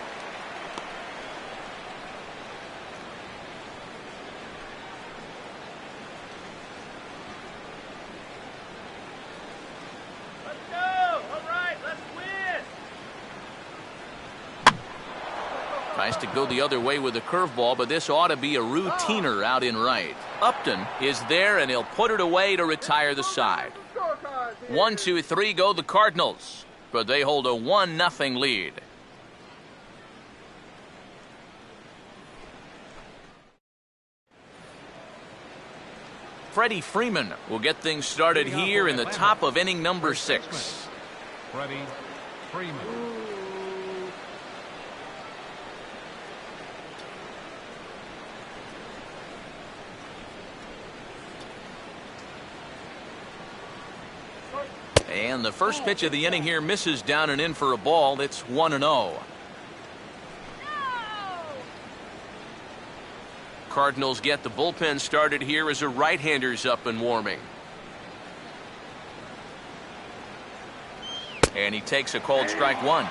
Let's go. All right, let's win. Tries to go the other way with a curveball, but this ought to be a routiner out in right. Upton is there, and he'll put it away to retire the side. 1, 2, 3 go the Cardinals, but they hold a 1-0 lead. Freddie Freeman will get things started here in the top of inning number 6. Freddie Freeman. And the first pitch of the inning here misses down and in for a ball. It's 1-0. Cardinals get the bullpen started here as a right-hander's up and warming. And he takes a called strike 1.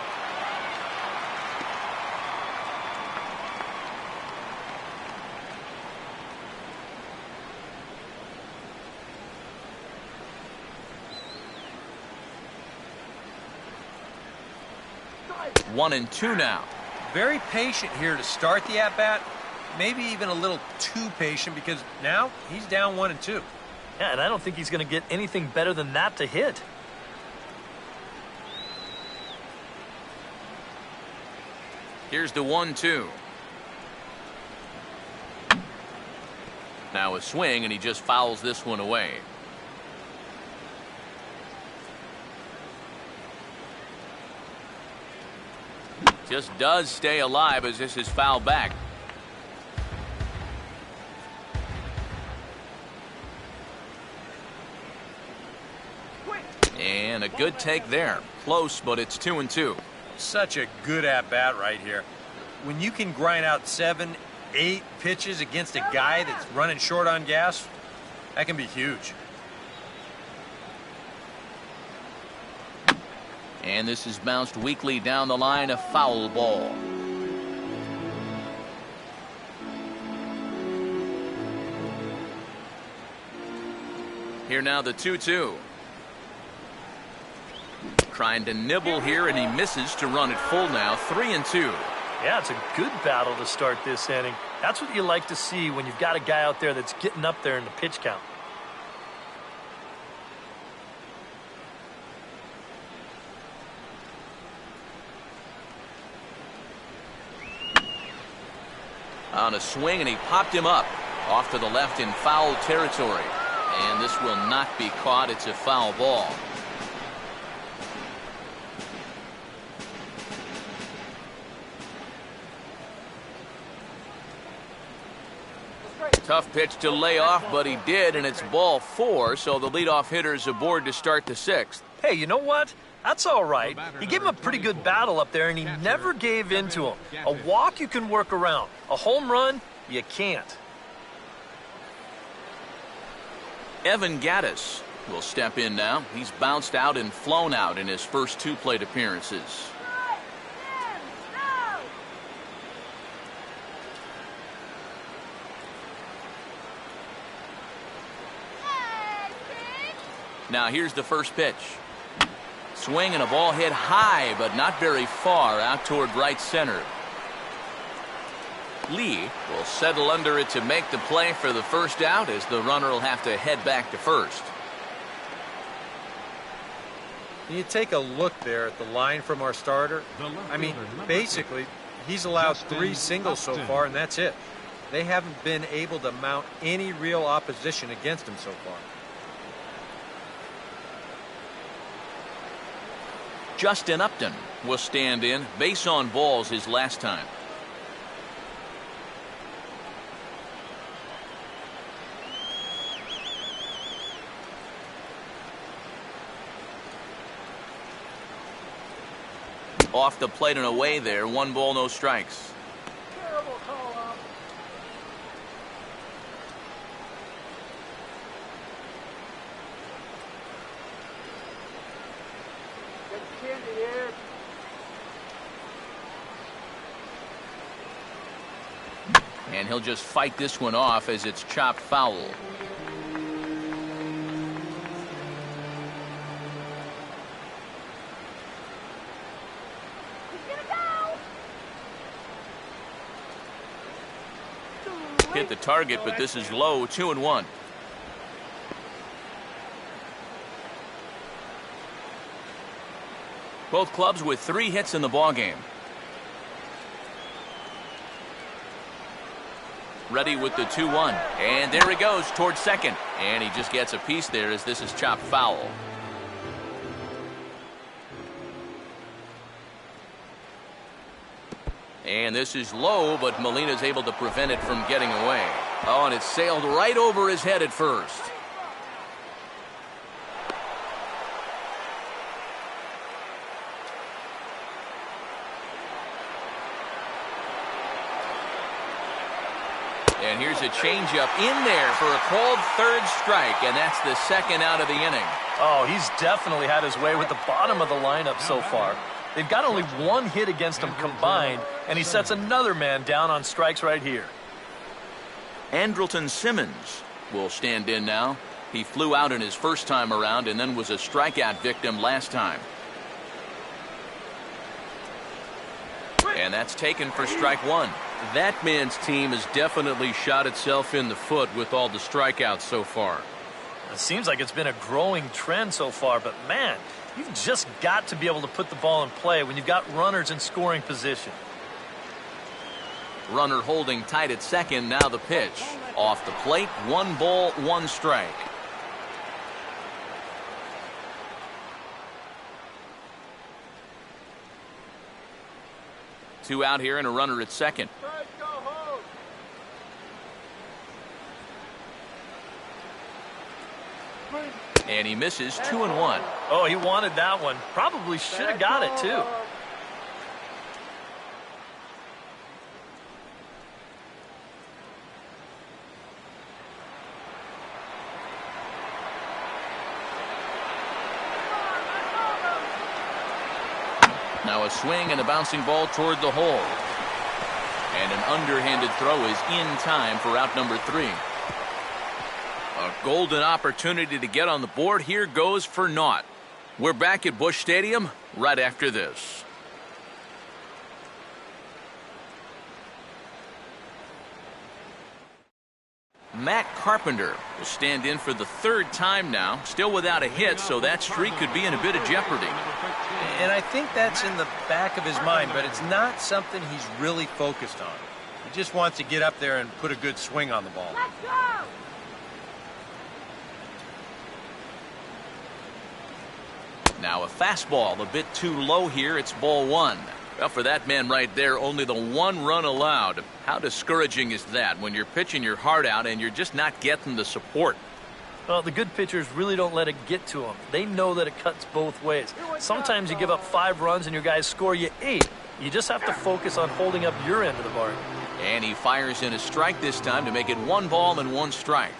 One and 2 now. Very patient here to start the at-bat. Maybe even a little too patient because now he's down 1 and 2. Yeah, and I don't think he's going to get anything better than that to hit. Here's the 1-2. Now a swing, and he just fouls this one away. Just does stay alive as this is fouled back. And a good take there. Close, but it's 2 and 2. Such a good at-bat right here. When you can grind out 7, 8 pitches against a guy that's running short on gas, that can be huge. And this is bounced weakly down the line, a foul ball. Here now the 2-2. Trying to nibble here, and he misses to run it full now. 3 and 2. Yeah, it's a good battle to start this inning. That's what you like to see when you've got a guy out there that's getting up there in the pitch count. On a swing, and he popped him up off to the left in foul territory. And this will not be caught. It's a foul ball. Tough pitch to lay off, but he did, and it's ball 4, so the leadoff hitter's aboard to start the 6th. Hey, you know what? That's all right. He gave him a pretty good battle up there, and he never gave in to him. A walk you can work around. A home run, you can't. Evan Gattis will step in now. He's bounced out and flown out in his first 2 plate appearances. Now here's the first pitch. Swing and a ball hit high, but not very far out toward right center. Lee will settle under it to make the play for the first out, as the runner will have to head back to first. You take a look there at the line from our starter. I mean, basically, he's allowed 3 singles so far, and that's it. They haven't been able to mount any real opposition against him so far. Justin Upton will stand in. Base on balls his last time. Off the plate and away there. 1 ball, no strikes. Terrible call up. Get candy here. And he'll just fight this one off as it's chopped foul. Hit the target, but this is low. 2-1. Both clubs with 3 hits in the ballgame. Ready with the 2-1. And there he goes towards second. And he just gets a piece there as this is chopped foul. And this is low, but Molina's able to prevent it from getting away. Oh, and it sailed right over his head at first. And here's a changeup in there for a called 3rd strike, and that's the 2nd out of the inning. Oh, he's definitely had his way with the bottom of the lineup so far. They've got only 1 hit against him combined, and he sets another man down on strikes right here. Andrelton Simmons will stand in now. He flew out in his first time around and then was a strikeout victim last time. And that's taken for strike 1. That man's team has definitely shot itself in the foot with all the strikeouts so far. It seems like it's been a growing trend so far, but man, you've just got to be able to put the ball in play when you've got runners in scoring position. Runner holding tight at second. Now the pitch. Off the plate. 1 ball, 1 strike. Two out here and a runner at second. And he misses. 2-1. Oh, he wanted that one. Probably should have got it, too. Now a swing and a bouncing ball toward the hole. And an underhanded throw is in time for out number 3. A golden opportunity to get on the board here goes for naught. We're back at Busch Stadium right after this. Matt Carpenter will stand in for the 3rd time now. Still without a hit, so that streak could be in a bit of jeopardy. And I think that's in the back of his mind, but it's not something he's really focused on. He just wants to get up there and put a good swing on the ball. Let's go! Now a fastball a bit too low here. It's ball 1. Well, for that man right there, only the 1 run allowed. How discouraging is that when you're pitching your heart out and you're just not getting the support? Well, the good pitchers really don't let it get to them. They know that it cuts both ways. Sometimes you give up 5 runs and your guys score you 8. You just have to focus on holding up your end of the bargain. And he fires in a strike this time to make it 1 ball and 1 strike.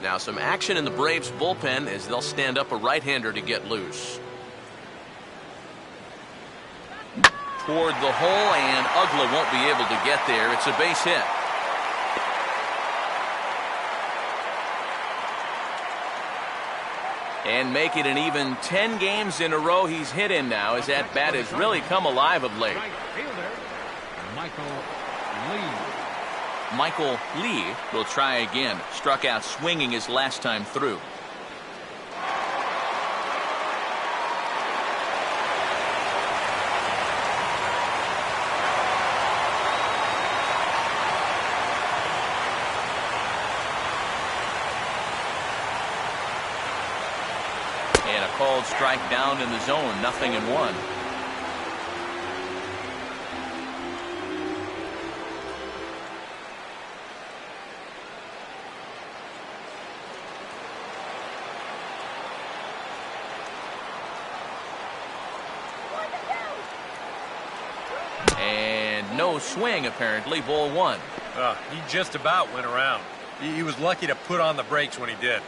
Now some action in the Braves bullpen as they'll stand up a right-hander to get loose. Toward the hole, and Uggla won't be able to get there. It's a base hit. And make it an even 10 games in a row he's hit in now, as that bat has really come alive of late. Right fielder, Michael Lee. Michael Lee will try again. Struck out swinging his last time through. And a called strike down in the zone, 0-1. And no swing, apparently. Ball 1. He just about went around. He was lucky to put on the brakes when he did.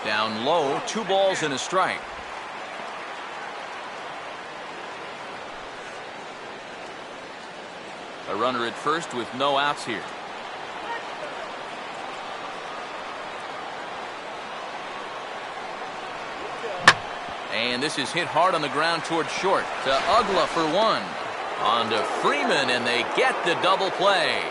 Down low, 2 balls and a strike. A runner at first with no outs here. And this is hit hard on the ground towards short. To Ugla for 1. On to Freeman, and they get the double play.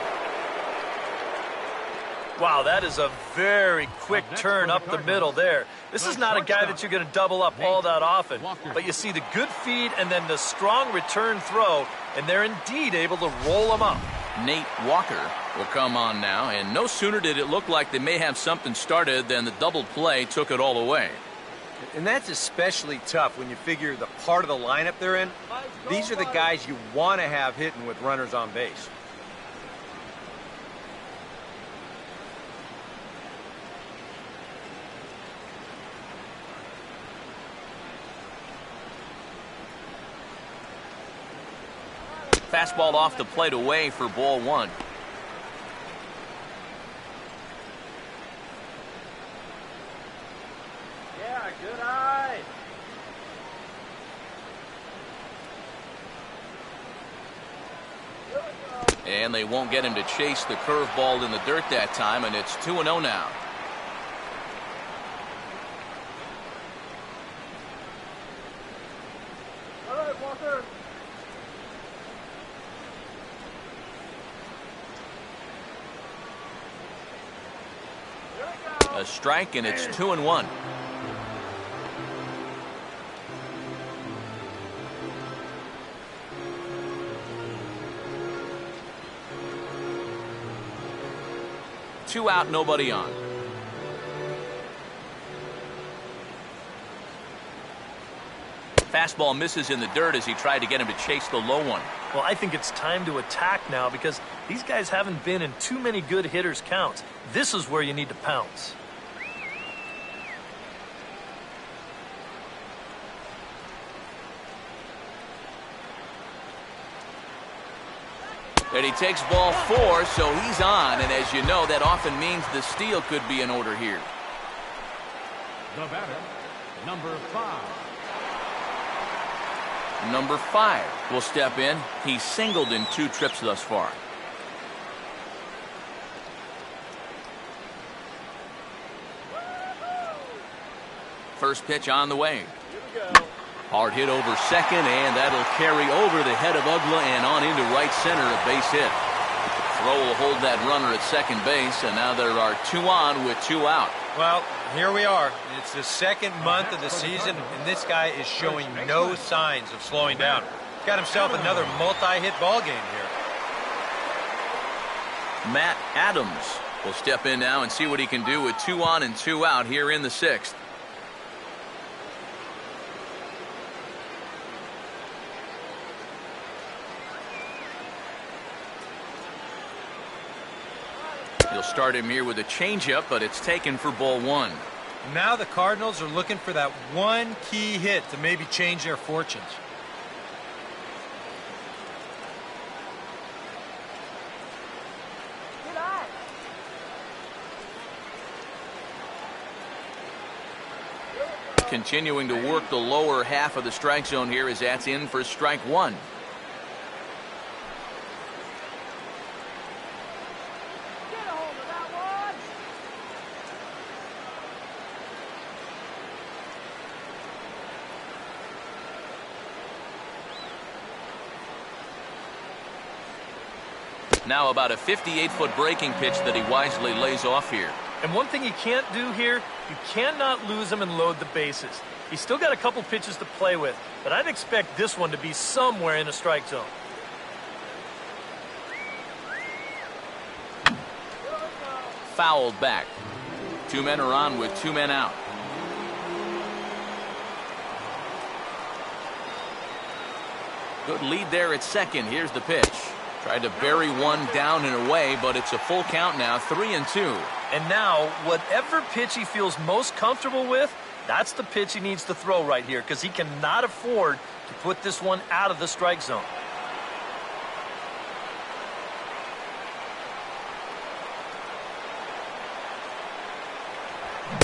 Wow, that is a very quick turn up the middle there. This is not a guy that you're going to double up all that often. But you see the good feed and then the strong return throw, and they're indeed able to roll him up. Nate Walker will come on now, and no sooner did it look like they may have something started than the double play took it all away. And that's especially tough when you figure the part of the lineup they're in. These are the guys you want to have hitting with runners on base. Fastball off the plate away for ball 1. Yeah, good eye. And they won't get him to chase the curveball in the dirt that time, and it's 2-0 now. All right, Walker. A strike, and it's 2-1. Two out, nobody on. Fastball misses in the dirt as he tried to get him to chase the low one. Well, I think it's time to attack now because these guys haven't been in too many good hitters' counts. This is where you need to pounce. And he takes ball 4, so he's on. And as you know, that often means the steal could be in order here. The batter, number 5. Number 5 will step in. He's singled in 2 trips thus far. First pitch on the way. Here we go. Hard hit over second, and that'll carry over the head of Ugla and on into right center, a base hit. Throw will hold that runner at second base, and now there are 2 on with 2 out. Well, here we are. It's the second month of the season, and this guy is showing no signs of slowing down. Got himself another multi-hit ball game here. Matt Adams will step in now and see what he can do with 2 on and 2 out here in the 6th. He'll start him here with a changeup, but it's taken for ball 1. Now the Cardinals are looking for that one key hit to maybe change their fortunes. Good eye. continuing to work the lower half of the strike zone here as that's in for strike one. Get a hold of that one. Now about a 58-foot breaking pitch that he wisely lays off here. And one thing you can't do here, you cannot lose him and load the bases. He's still got a couple pitches to play with, but I'd expect this one to be somewhere in the strike zone. Fouled back. 2 men are on with 2 men out. Good lead there at second. Here's the pitch. Tried to bury one down and away, but it's a full count now, 3-2. And now, whatever pitch he feels most comfortable with, that's the pitch he needs to throw right here, because he cannot afford to put this one out of the strike zone.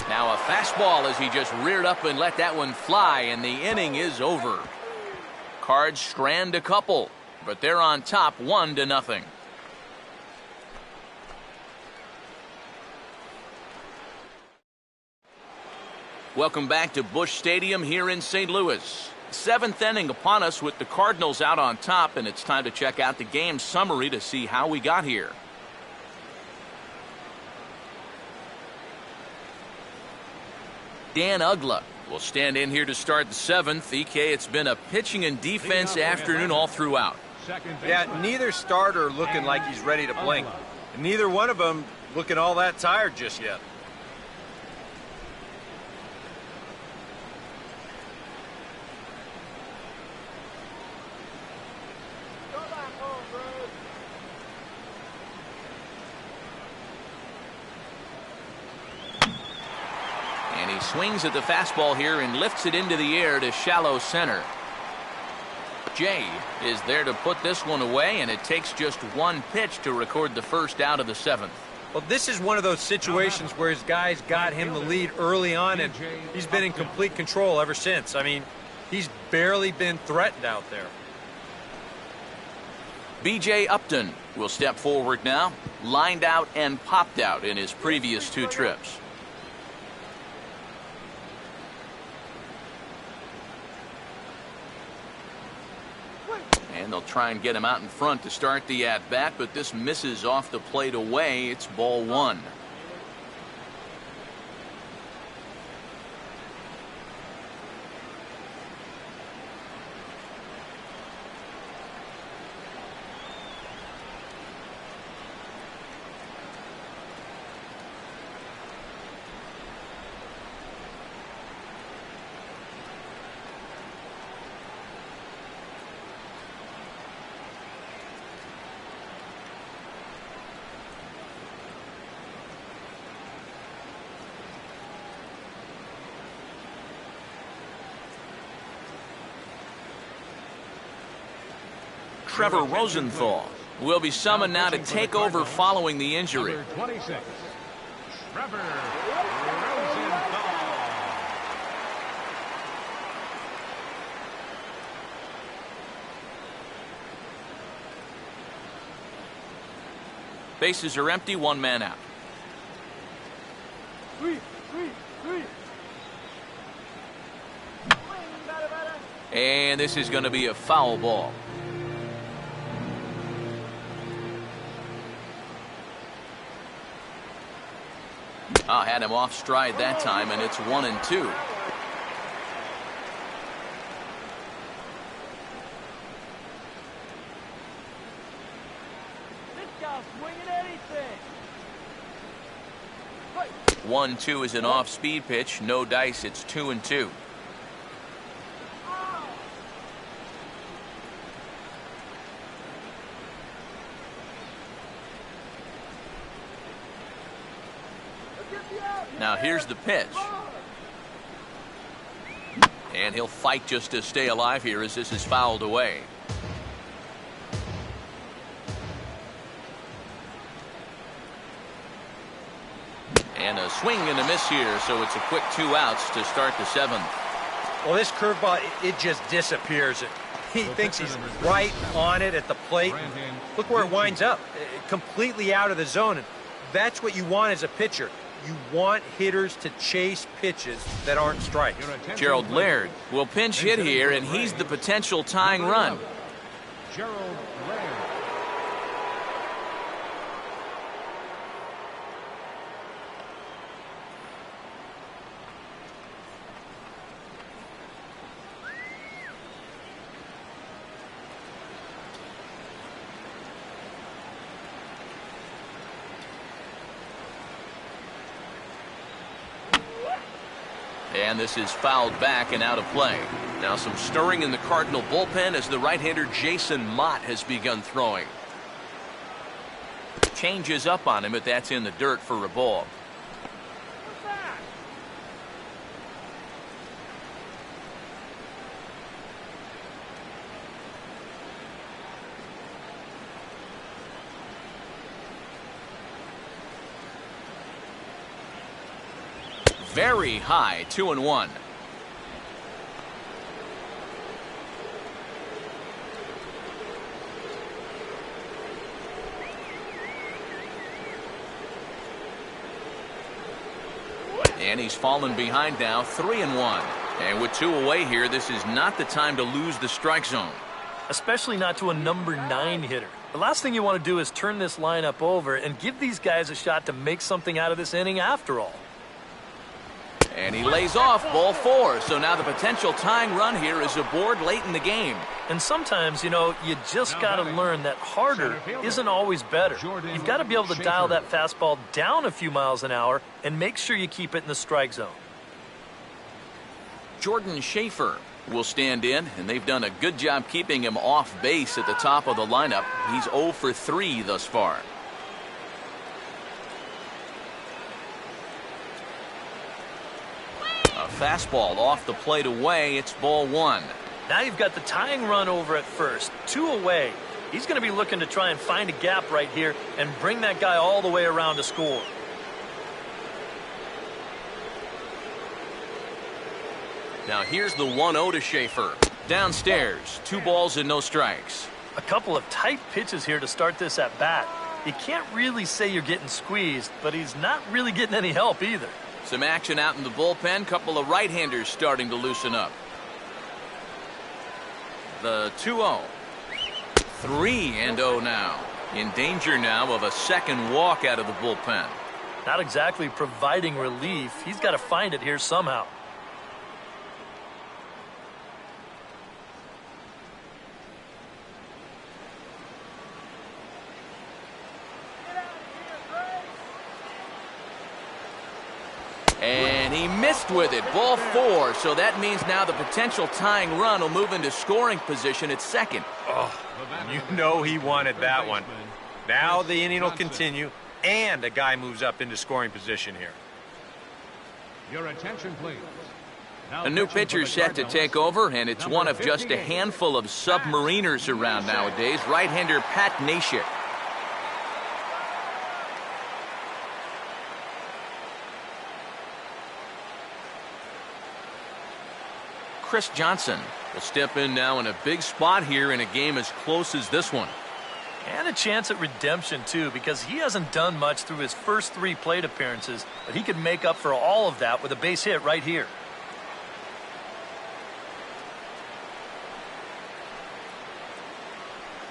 Now a fastball as he just reared up and let that one fly, and the inning is over. Cards strand a couple, but they're on top 1-0. Welcome back to Busch Stadium here in St. Louis. 7th inning upon us with the Cardinals out on top, and it's time to check out the game summary to see how we got here. Dan Uggla will stand in here to start the 7th. EK, it's been a pitching and defense afternoon all throughout. Yeah, neither starter looking like he's ready to blink. And neither one of them looking all that tired just yet. Go back home, Bruce. And he swings at the fastball here and lifts it into the air to shallow center. Jay is there to put this one away, and it takes just one pitch to record the first out of the 7th. Well, this is one of those situations where his guys got him the lead early on, and he's been in complete control ever since. I mean, he's barely been threatened out there. B.J. Upton will step forward now, lined out and popped out in his previous 2 trips. And they'll try and get him out in front to start the at-bat, but this misses off the plate away. It's ball 1. Trevor Rosenthal will be summoned now to take over following the injury. Number 26, Trevor Rosenthal. Bases are empty, 1 man out. Sweet. And this is going to be a foul ball. Had him off stride that time, and it's 1-2. This guy's swinging anything. 1-2 is an off-speed pitch. No dice. It's 2-2. Now here's the pitch. And he'll fight just to stay alive here as this is fouled away. And a swing and a miss here, so it's a quick 2 outs to start the 7th. Well, this curveball, it just disappears. He thinks he's right on it at the plate. Look where it winds up, completely out of the zone. And that's what you want as a pitcher. You want hitters to chase pitches that aren't strikes. Gerald Laird will pinch hit here, and he's the potential tying run. Gerald Laird. And this is fouled back and out of play. Now some stirring in the Cardinal bullpen as the right-hander Jason Mott has begun throwing. Changes up on him, but that's in the dirt for a ball. Very high, 2-1. And he's fallen behind now, 3-1. And with 2 away here, this is not the time to lose the strike zone. Especially not to a number 9 hitter. The last thing you want to do is turn this lineup over and give these guys a shot to make something out of this inning after all. And he lays off, ball 4. So now the potential tying run here is aboard late in the game. And sometimes, you know, you just got to learn that harder isn't always better. You've got to be able to dial that fastball down a few miles an hour and make sure you keep it in the strike zone. Jordan Schaefer will stand in, and they've done a good job keeping him off base at the top of the lineup. He's 0 for 3 thus far. A fastball off the plate away. It's ball 1. Now you've got the tying run over at first, 2 away. He's going to be looking to try and find a gap right here and bring that guy all the way around to score. Now here's the 1-0 to Schaefer. Downstairs, 2 balls and no strikes. A couple of tight pitches here to start this at bat. You can't really say you're getting squeezed, but he's not really getting any help either. Some action out in the bullpen. Couple of right-handers starting to loosen up. The 2-0. 3-0 now. In danger now of a second walk out of the bullpen. Not exactly providing relief. He's got to find it here somehow. And he missed with it. Ball 4. So that means now the potential tying run will move into scoring position at second. Oh, you know he wanted that one. Now the inning will continue, and a guy moves up into scoring position here. Your attention, please. A new pitcher set to take over, and it's one of just a handful of submariners around nowadays. Right-hander Pat Neshek. Chris Johnson will step in now in a big spot here in a game as close as this one. And a chance at redemption, too, because he hasn't done much through his first 3 plate appearances, but he could make up for all of that with a base hit right here.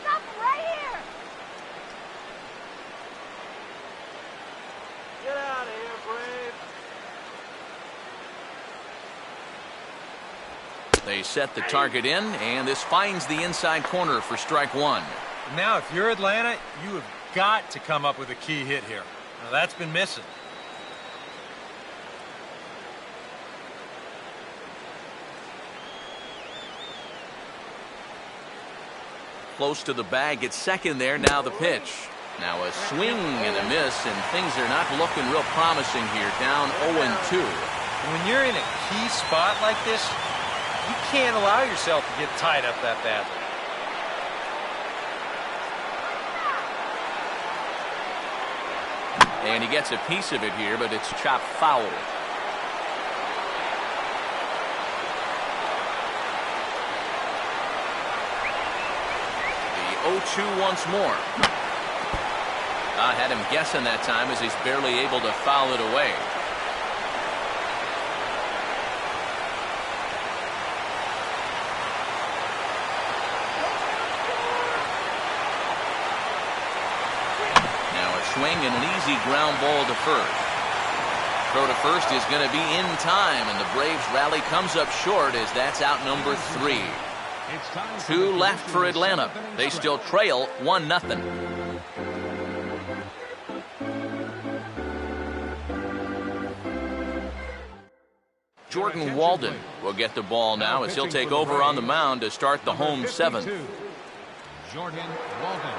Stop right here! Get out of here, Brave! They set the target in, and this finds the inside corner for strike 1. Now, if you're Atlanta, you have got to come up with a key hit here. Now, that's been missing. Close to the bag at second there. Now the pitch. Now a swing and a miss, and things are not looking real promising here. Down 0-2. When you're in a key spot like this, you can't allow yourself to get tied up that badly. And he gets a piece of it here, but it's chopped foul. The 0-2 once more. I had him guessing that time as he's barely able to foul it away. Swing and an easy ground ball to first. Throw to first is going to be in time, and the Braves rally comes up short as that's out number 3. 2 left for Atlanta. They still trail 1-0. Jordan Walden will get the ball now as he'll take over on the mound to start the home 7th. Jordan Walden.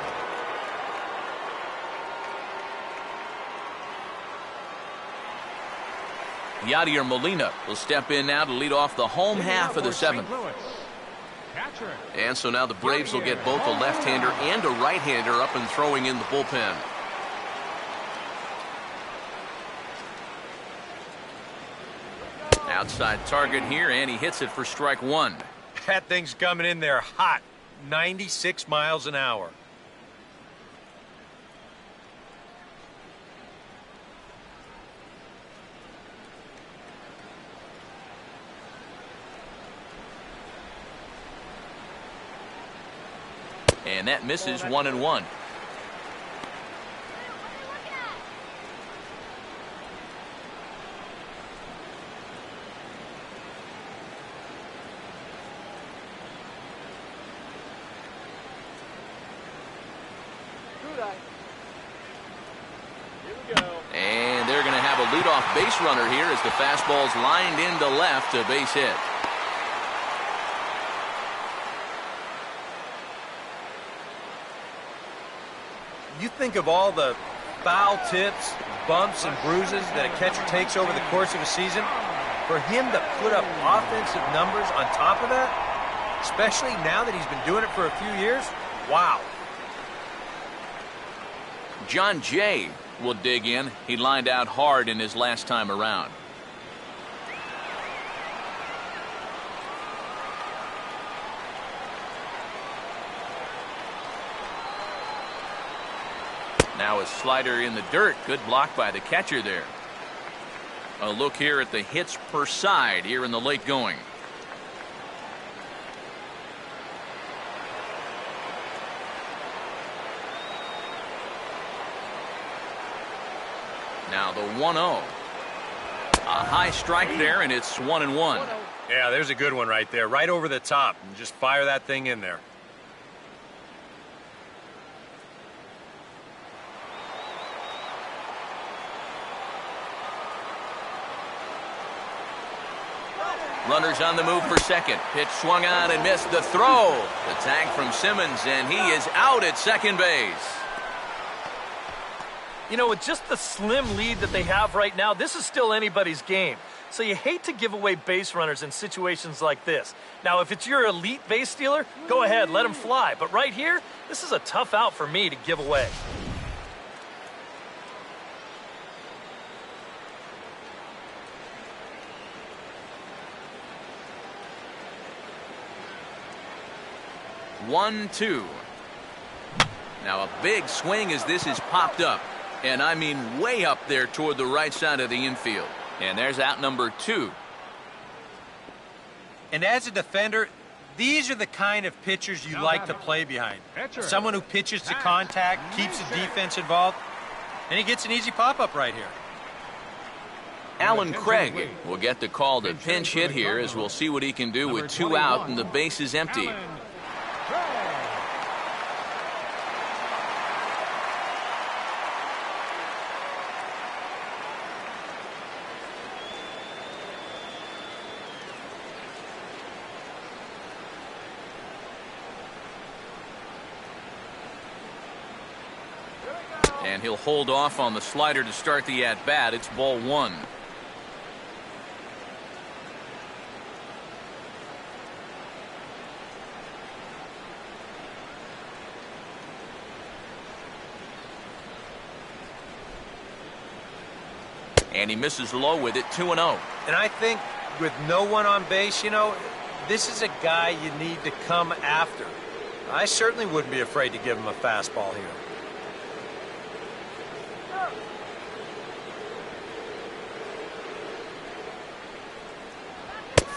Yadier Molina will step in now to lead off the home half of the 7th. And so now the Braves will get both a left-hander and a right-hander up and throwing in the bullpen. Outside target here, and he hits it for strike 1. That thing's coming in there hot. 96 miles an hour. And that misses 1-1. And they're going to have a leadoff base runner here as the fastball's lined into left, a base hit. You think of all the foul tips, bumps, and bruises that a catcher takes over the course of a season. For him to put up offensive numbers on top of that, especially now that he's been doing it for a few years, wow. John Jay will dig in. He lined out hard in his last time around. Now a slider in the dirt. Good block by the catcher there. A look here at the hits per side here in the late going. Now the 1-0. A high strike there, and it's 1-1. Yeah, there's a good one right there. Right over the top. And just fire that thing in there. Runners on the move for second. Pitch swung on and missed. The throw. The tag from Simmons, and he is out at second base. You know, with just the slim lead that they have right now, this is still anybody's game. So you hate to give away base runners in situations like this. Now, if it's your elite base stealer, go ahead, let him fly. But right here, this is a tough out for me to give away. One, two. Now a big swing as this is popped up. And I mean way up there toward the right side of the infield. And there's out number 2. And as a defender, these are the kind of pitchers you like to play behind. Someone who pitches to contact, keeps the defense involved, and he gets an easy pop-up right here. Alan Craig will get the call to pinch hit here as we'll see what he can do with 2 out and the base is empty. And he'll hold off on the slider to start the at-bat. It's ball 1. And he misses low with it, 2-0. And I think with no one on base, you know, this is a guy you need to come after. I certainly wouldn't be afraid to give him a fastball here.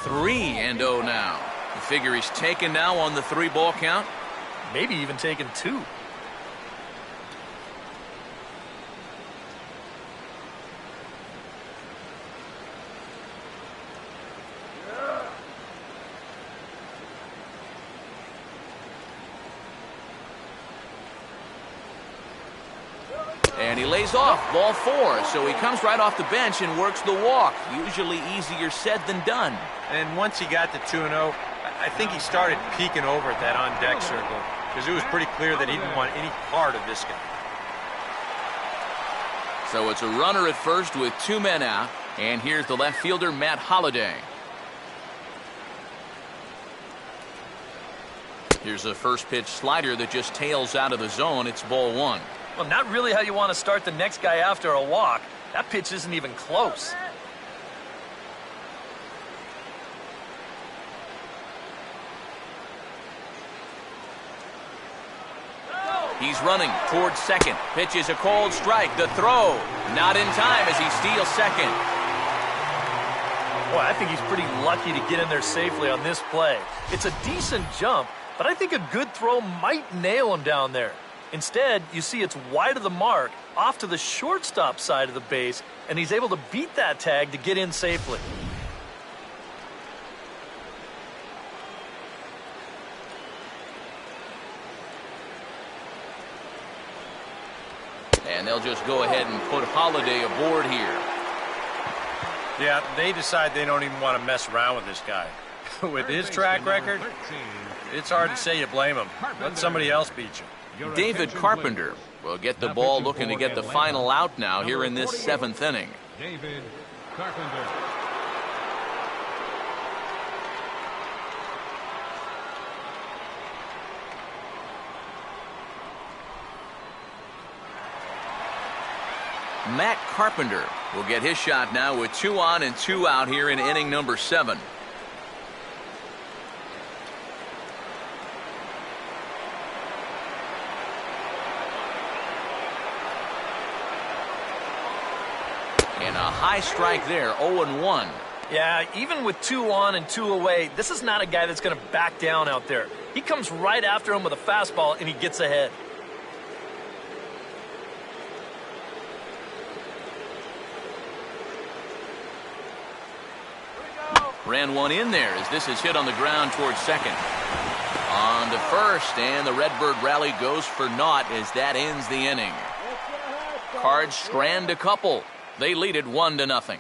3-0 now. You figure he's taken now on the 3-ball count? Maybe even taken 2. And he lays off, ball 4, so he comes right off the bench and works the walk. Usually easier said than done. And once he got to 2-0, I think he started peeking over at that on-deck circle because it was pretty clear that he didn't want any part of this guy. So it's a runner at first with 2 men out, and here's the left fielder, Matt Holliday. Here's a first pitch slider that just tails out of the zone. It's ball 1. Well, not really how you want to start the next guy after a walk. That pitch isn't even close. He's running towards second. Pitch is a cold strike. The throw not in time as he steals second. Boy, I think he's pretty lucky to get in there safely on this play. It's a decent jump, but I think a good throw might nail him down there. Instead, you see it's wide of the mark, off to the shortstop side of the base, and he's able to beat that tag to get in safely. And they'll just go ahead and put Holliday aboard here. Yeah, they decide they don't even want to mess around with this guy. With his track record, it's hard to say you blame him. Let somebody else beat you. David Carpenter will get the ball, looking to get the final out now here in this 7th inning. David Carpenter. Matt Carpenter will get his shot now with 2 on and 2 out here in inning number 7. And a high strike there, 0-1. Yeah, even with 2 on and 2 away, this is not a guy that's going to back down out there. He comes right after him with a fastball, and he gets ahead. Ran one in there as this is hit on the ground towards second. On to first, and the Redbird rally goes for naught as that ends the inning. Cards strand a couple. They lead it 1-0.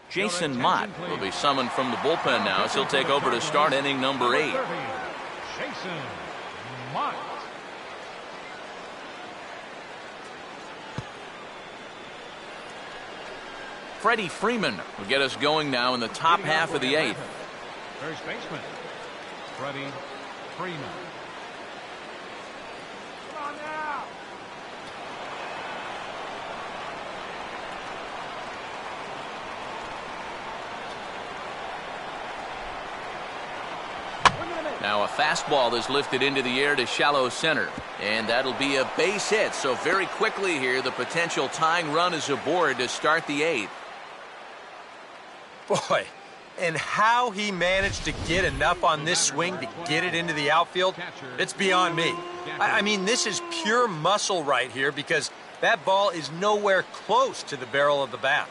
Jason Mott will be summoned from the bullpen now as he'll take over to start inning number 8. Jason Mott. Freddie Freeman will get us going now in the top half of the 8th. First baseman, Freddie Freeman. Come on now. Now a fastball is lifted into the air to shallow center, and that'll be a base hit. So very quickly here, the potential tying run is aboard to start the 8th. Boy, and how he managed to get enough on this swing to get it into the outfield, it's beyond me. I mean, this is pure muscle right here because that ball is nowhere close to the barrel of the bat.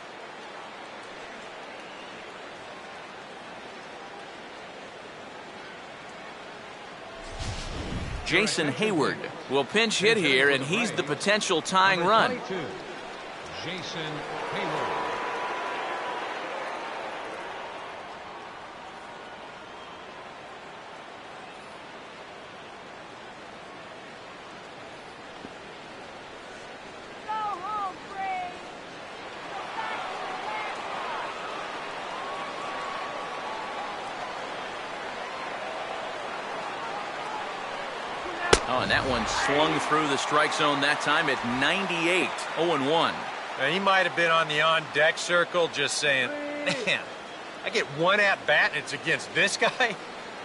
Jason Hayward will pinch hit here, and he's the potential tying run. Jason Hayward. Go home, Brave. Go back to the Oh, and that one swung through the strike zone that time at 98, 0-1. Now, he might have been on the on-deck circle just saying, man, I get one at-bat and it's against this guy?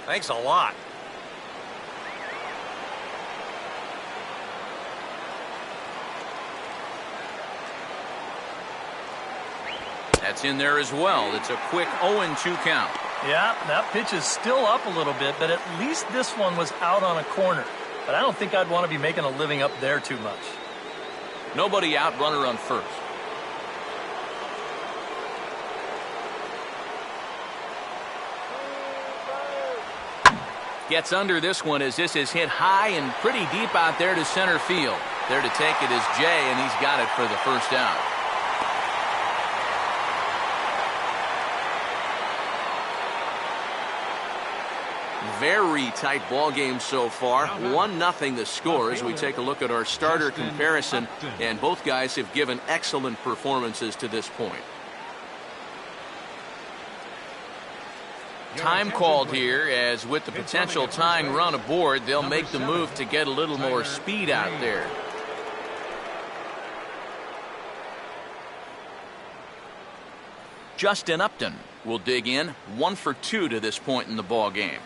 Thanks a lot. That's in there as well. It's a quick 0-2 count. Yeah, that pitch is still up a little bit, but at least this one was out on a corner. But I don't think I'd want to be making a living up there too much. Nobody out, runner on first. Gets under this one as this is hit high and pretty deep out there to center field. There to take it is Jay, and he's got it for the first out. Very tight ball game so far. 1-0 the score as we take a look at our starter comparison, and both guys have given excellent performances to this point. Time called here, as with the potential tying run aboard, they'll make the move to get a little more speed out there. Justin Upton will dig in, 1 for 2 to this point in the ball game.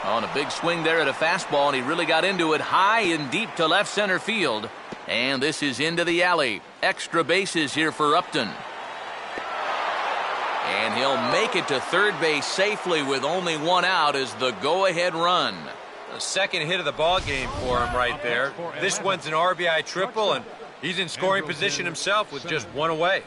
On a big swing there at a fastball, and he really got into it high and deep to left center field. And this is into the alley. Extra bases here for Upton. And he'll make it to third base safely with only 1 out as the go-ahead run. The second hit of the ball game for him right there. This one's an RBI triple, and he's in scoring position himself with just 1 away.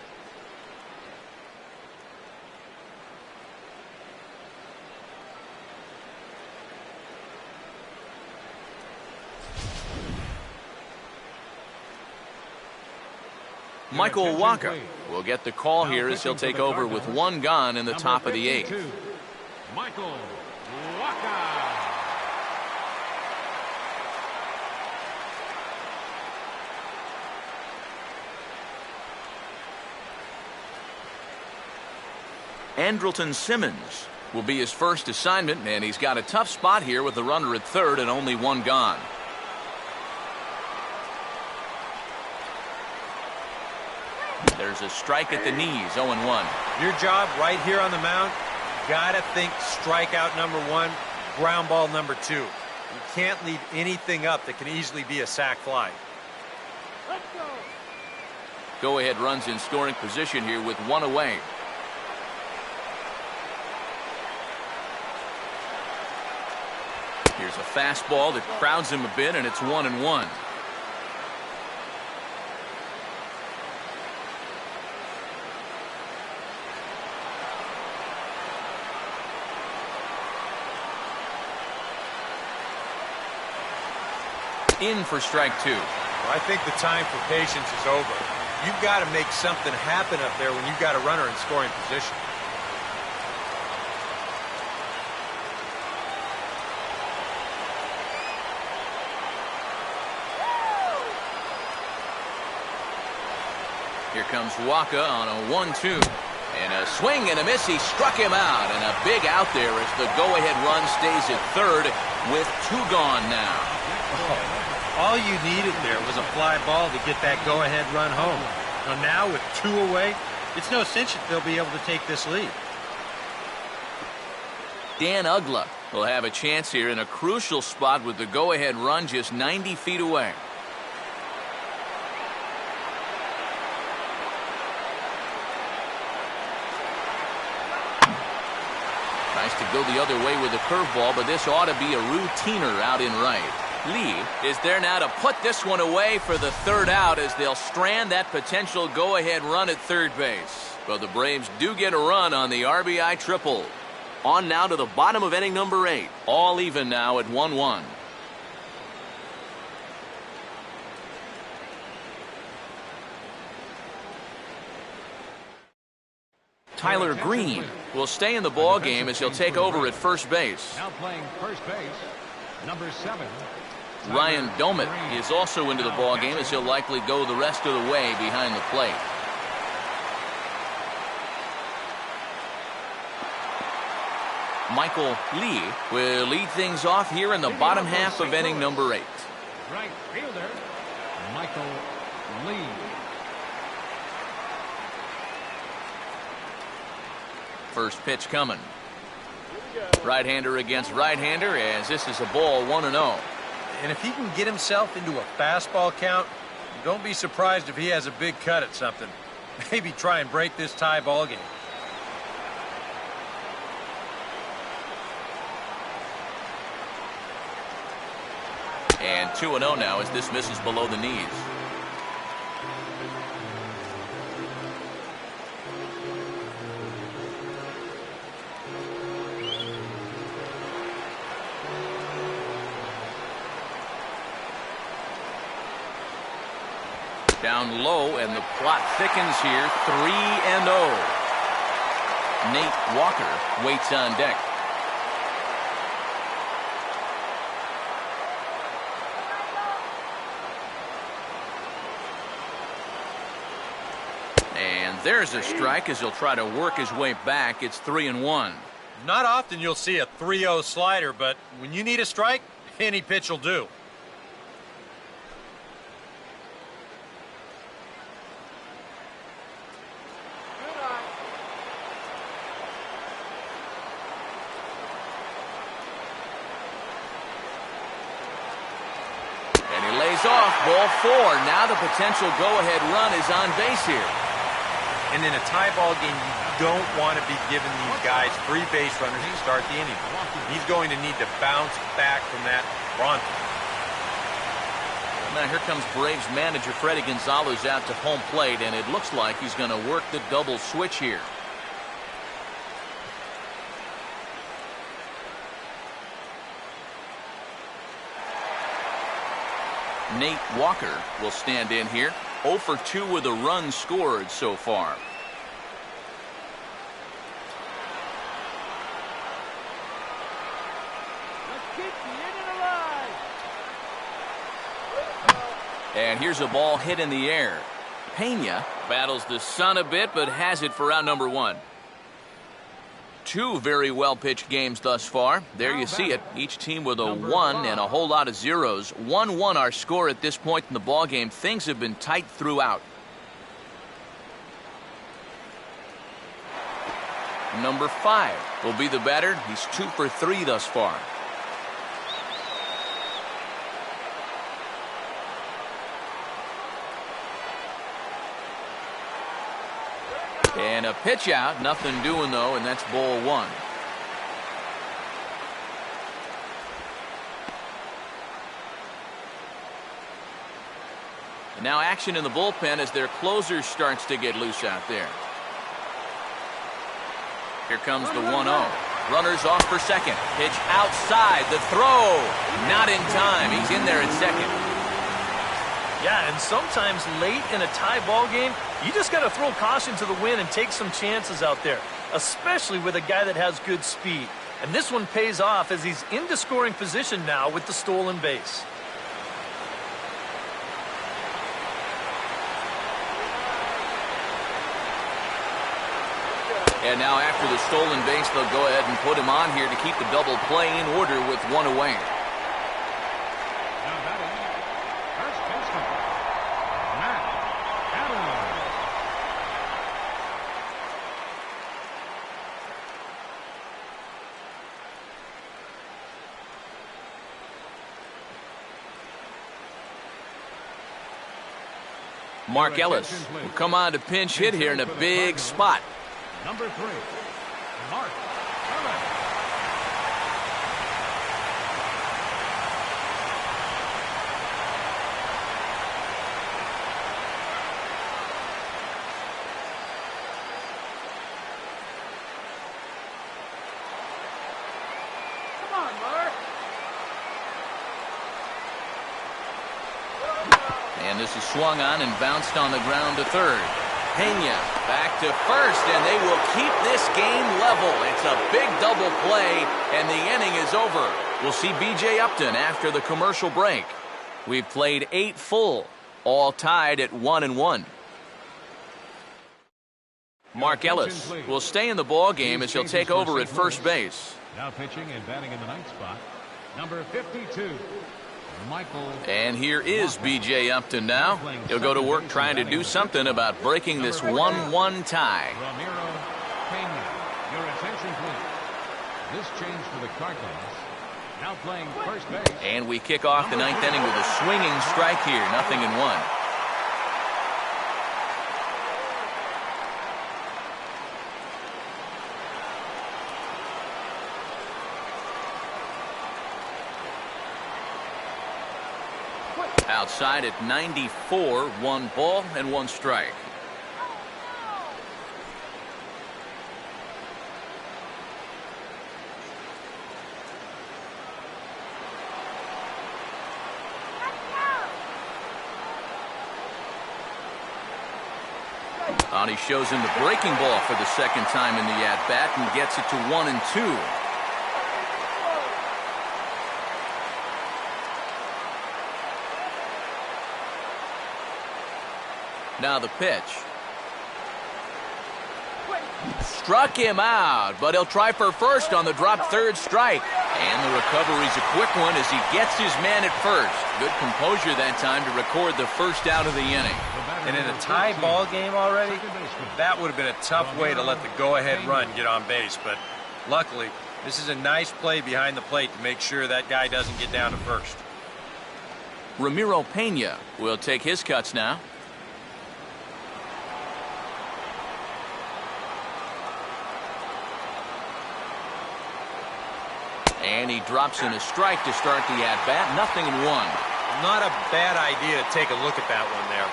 Michael Wacha will get the call here as he'll take over with 1 gone in the top of the 8th. Michael Wacha. Andrelton Simmons will be his first assignment, and he's got a tough spot here with the runner at third and only 1 gone. There's a strike at the knees, 0-1. Your job right here on the mound, you got to think strikeout number 1, ground ball number 2. You can't leave anything up that can easily be a sac fly. Let's go. Go-ahead runs in scoring position here with 1 away. Here's a fastball that crowds him a bit, and it's 1-1. In for strike 2. Well, I think the time for patience is over. You've got to make something happen up there when you've got a runner in scoring position. Here comes Wacha on a 1-2. And a swing and a miss. He struck him out. And a big out there as the go-ahead run stays at third with 2 gone now. All you needed there was a fly ball to get that go-ahead run home. Now with 2 away, it's no cinch that they'll be able to take this lead. Dan Uggla will have a chance here in a crucial spot with the go-ahead run just 90 feet away. Tries to go the other way with a curveball, but this ought to be a routiner out in right. Lee is there now to put this one away for the 3rd out as they'll strand that potential go-ahead run at third base. But the Braves do get a run on the RBI triple. On now to the bottom of inning number 8. All even now at 1-1. Tyler Green will stay in the ball game as he'll take over at first base. Now playing first base, number 7. Ryan Domit is also into the ball game as he'll likely go the rest of the way behind the plate. Michael Lee will lead things off here in the bottom half of inning number 8. Right fielder, Michael Lee. First pitch coming. Right-hander against right-hander, as this is a ball 1-0. And if he can get himself into a fastball count, don't be surprised if he has a big cut at something. Maybe try and break this tie ball game. And 2-0 now as this misses below the knees. Down low, and the plot thickens here. 3-0. Nate Walker waits on deck. And there's a strike as he'll try to work his way back. It's 3-1. Not often you'll see a 3-0 slider, but when you need a strike, any pitch will do. Off, ball 4. Now the potential go-ahead run is on base here. And in a tie ball game, you don't want to be giving these guys free base runners to start the inning. He's going to need to bounce back from that front. Now here comes Braves manager Freddie Gonzalez out to home plate, and it looks like he's going to work the double switch here. Nate Walker will stand in here. 0 for 2 with a run scored so far. Let's keep the inning alive. And here's a ball hit in the air. Pena battles the sun a bit, but has it for out number 1. 2 very well-pitched games thus far. There you see it. Each team with a 1 and a whole lot of zeros. 1-1 our score at this point in the ball game. Things have been tight throughout. Number 5 will be the batter. He's 2 for 3 thus far. And a pitch out, nothing doing though, and that's ball 1. And now action in the bullpen as their closer starts to get loose out there. Here comes the 1-0. Runners off for second. Pitch outside. The throw. Not in time. He's in there at second. Yeah, and sometimes late in a tie ball game, you just got to throw caution to the wind and take some chances out there, especially with a guy that has good speed. And this one pays off as he's into scoring position now with the stolen base. And now after the stolen base, they'll go ahead and put him on here to keep the double play in order with 1 away. Now batting, first baseman, Matt Cardinals. Mark Ellis will come on to pinch hit here in a big spot. Number 3, Mark Ellis. Come on, Mark. And this is swung on and bounced on the ground to third. Pena back to first, and they will keep this game level. It's a big double play, and the inning is over. We'll see B.J. Upton after the commercial break. We've played 8 full, all tied at 1-1. Mark Ellis will stay in the ball game as he'll take over at first base. Now pitching and batting in the ninth spot, number 52, Michael. And here is B.J. Upton now. He'll go to work trying to do something about breaking this 1-1 tie. Ramiro Pena. Your attention, please. This change for the Cardinals. Now playing first base. And we kick off the ninth inning with a swinging strike here. 0-1. Outside at 94, 1 ball and 1 strike. He shows him the breaking ball for the second time in the at-bat and gets it to 1-2. Now the pitch. Struck him out, but he'll try for first on the dropped third strike. And the recovery's a quick one as he gets his man at first. Good composure that time to record the first out of the inning. And in a tie ball game already, that would have been a tough way to let the go-ahead run get on base. But luckily, this is a nice play behind the plate to make sure that guy doesn't get down to first. Ramiro Pena will take his cuts now. And he drops in a strike to start the at-bat. 0-1. Not a bad idea to take a look at that one there.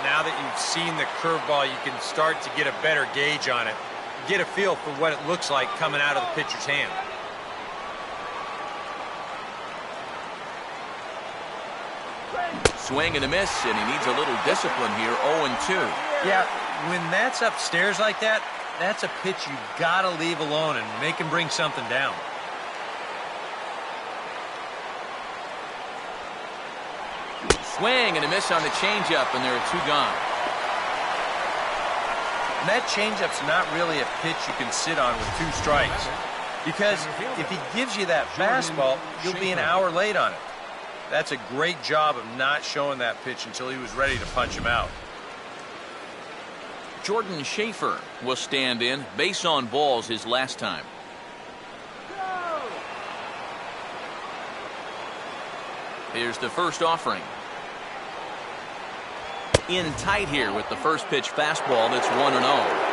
Now that you've seen the curveball, you can start to get a better gauge on it. Get a feel for what it looks like coming out of the pitcher's hand. Swing and a miss, and he needs a little discipline here. 0-2. Yeah, when that's upstairs like that, that's a pitch you gotta leave alone and make him bring something down. Swing and a miss on the changeup, and there are 2 gone. And that changeup's not really a pitch you can sit on with 2 strikes. Because if he gives you that fastball, you'll be an hour late on it. That's a great job of not showing that pitch until he was ready to punch him out. Jordan Schaefer will stand in. Base on balls his last time. Here's the first offering. In tight here with the first pitch fastball. That's 1-0.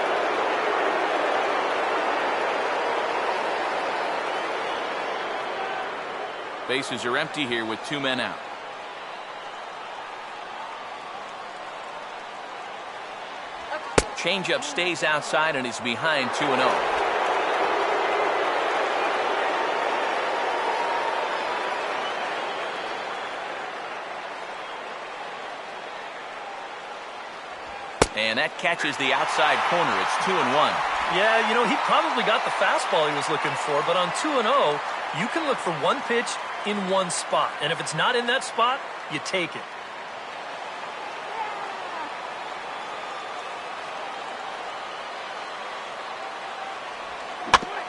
Bases are empty here with 2 men out. Changeup stays outside and he's behind 2-0. And that catches the outside corner. It's 2-1. Yeah, you know, he probably got the fastball he was looking for, but on 2-0, you can look for one pitch in one spot. And if it's not in that spot, you take it.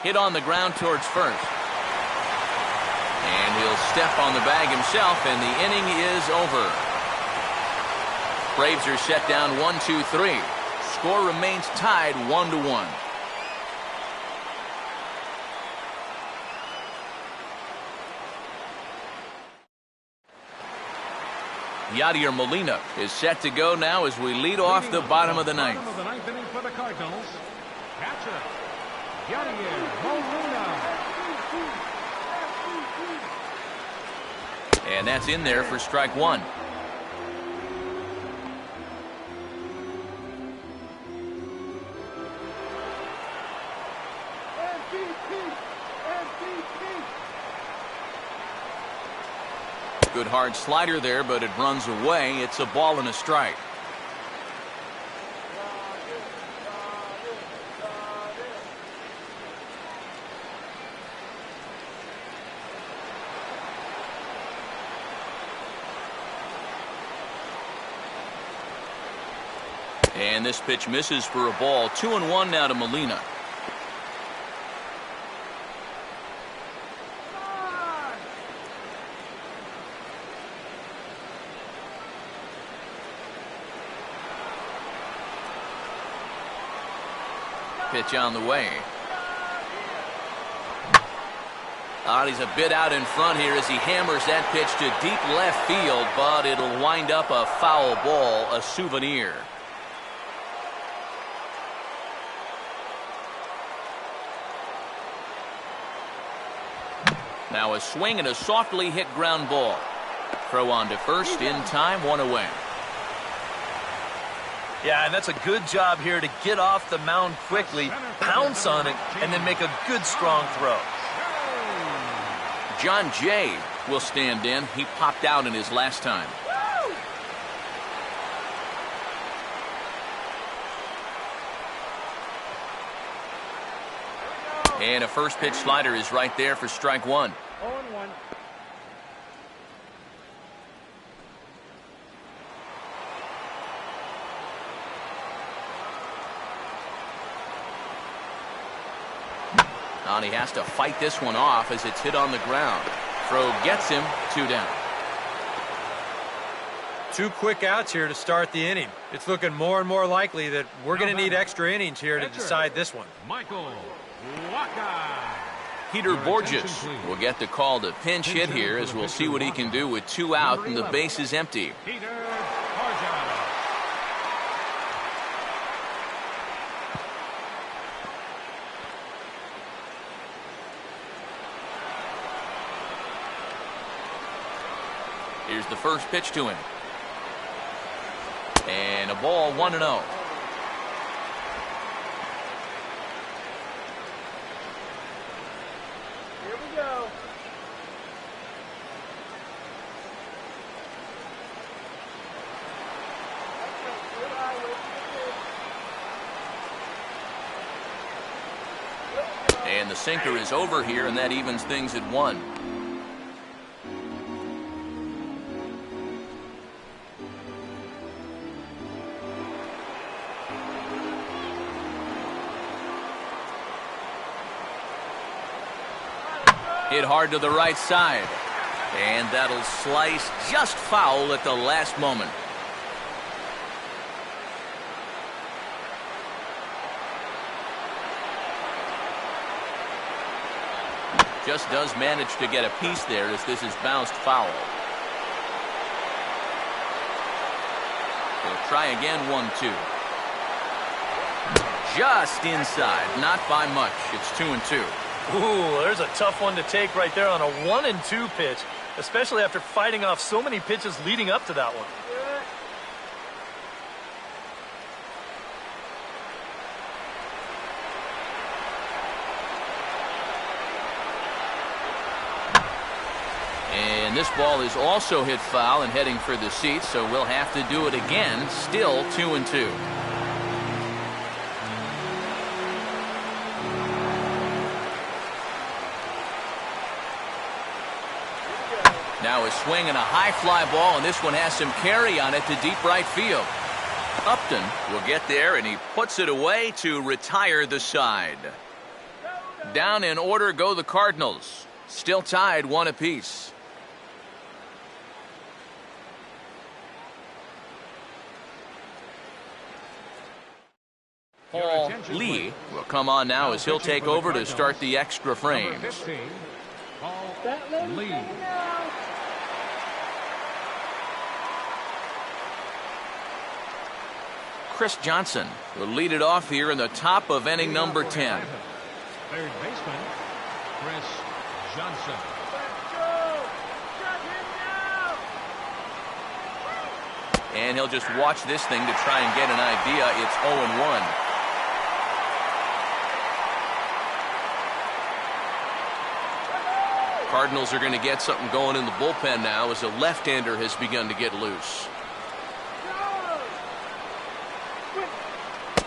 Hit on the ground towards first. And he'll step on the bag himself, and the inning is over. Braves are set down 1-2-3. Score remains tied 1-1. Yadier Molina is set to go now as we lead off the bottom of the ninth. Bottom of the ninth inning for the Cardinals. Catcher, Yadier Molina. And that's in there for strike 1. Good hard slider there, but it runs away. It's a ball and a strike. And this pitch misses for a ball. 2-1 now to Molina. Pitch on the way. He's a bit out in front here as he hammers that pitch to deep left field, but it'll wind up a foul ball, a souvenir. Now a swing and a softly hit ground ball. Throw on to first in time, one away. Yeah, and that's a good job here to get off the mound quickly, pounce on it, and then make a good strong throw. John Jay will stand in. He popped out in his last time. And a first pitch slider is right there for strike one. 0-1. And he has to fight this one off as it's hit on the ground. Throw gets him, 2 down. 2 quick outs here to start the inning. It's looking more and more likely that we're going to need extra innings here to decide this one. Michael Waka. Peter Borges will get the call to pinch hit here as we'll see what he can do with 2 out and the base is empty. Peter Borges. Here's the first pitch to him. And a ball, 1-0. Here we go. Good eye, wait for the pitch. And the sinker is over here, and that evens things at 1. Hit hard to the right side. And that'll slice just foul at the last moment. Just does manage to get a piece there as this is bounced foul. He'll try again, 1-2. Just inside, not by much. It's 2-2. Ooh, there's a tough one to take right there on a 1-2 pitch, especially after fighting off so many pitches leading up to that one. And this ball is also hit foul and heading for the seats, so we'll have to do it again. Still 2-2. Now a swing and a high fly ball, and this one has some carry on it to deep right field. Upton will get there, and he puts it away to retire the side. Down in order go the Cardinals. Still tied 1 apiece. Paul Lee will come on now as he'll take over to start the extra frames. 15, Paul Lee. Chris Johnson will lead it off here in the top of inning number 10. Third baseman, Chris Johnson. And he'll just watch this thing to try and get an idea. It's 0-1. Cardinals are going to get something going in the bullpen now as a left-hander has begun to get loose.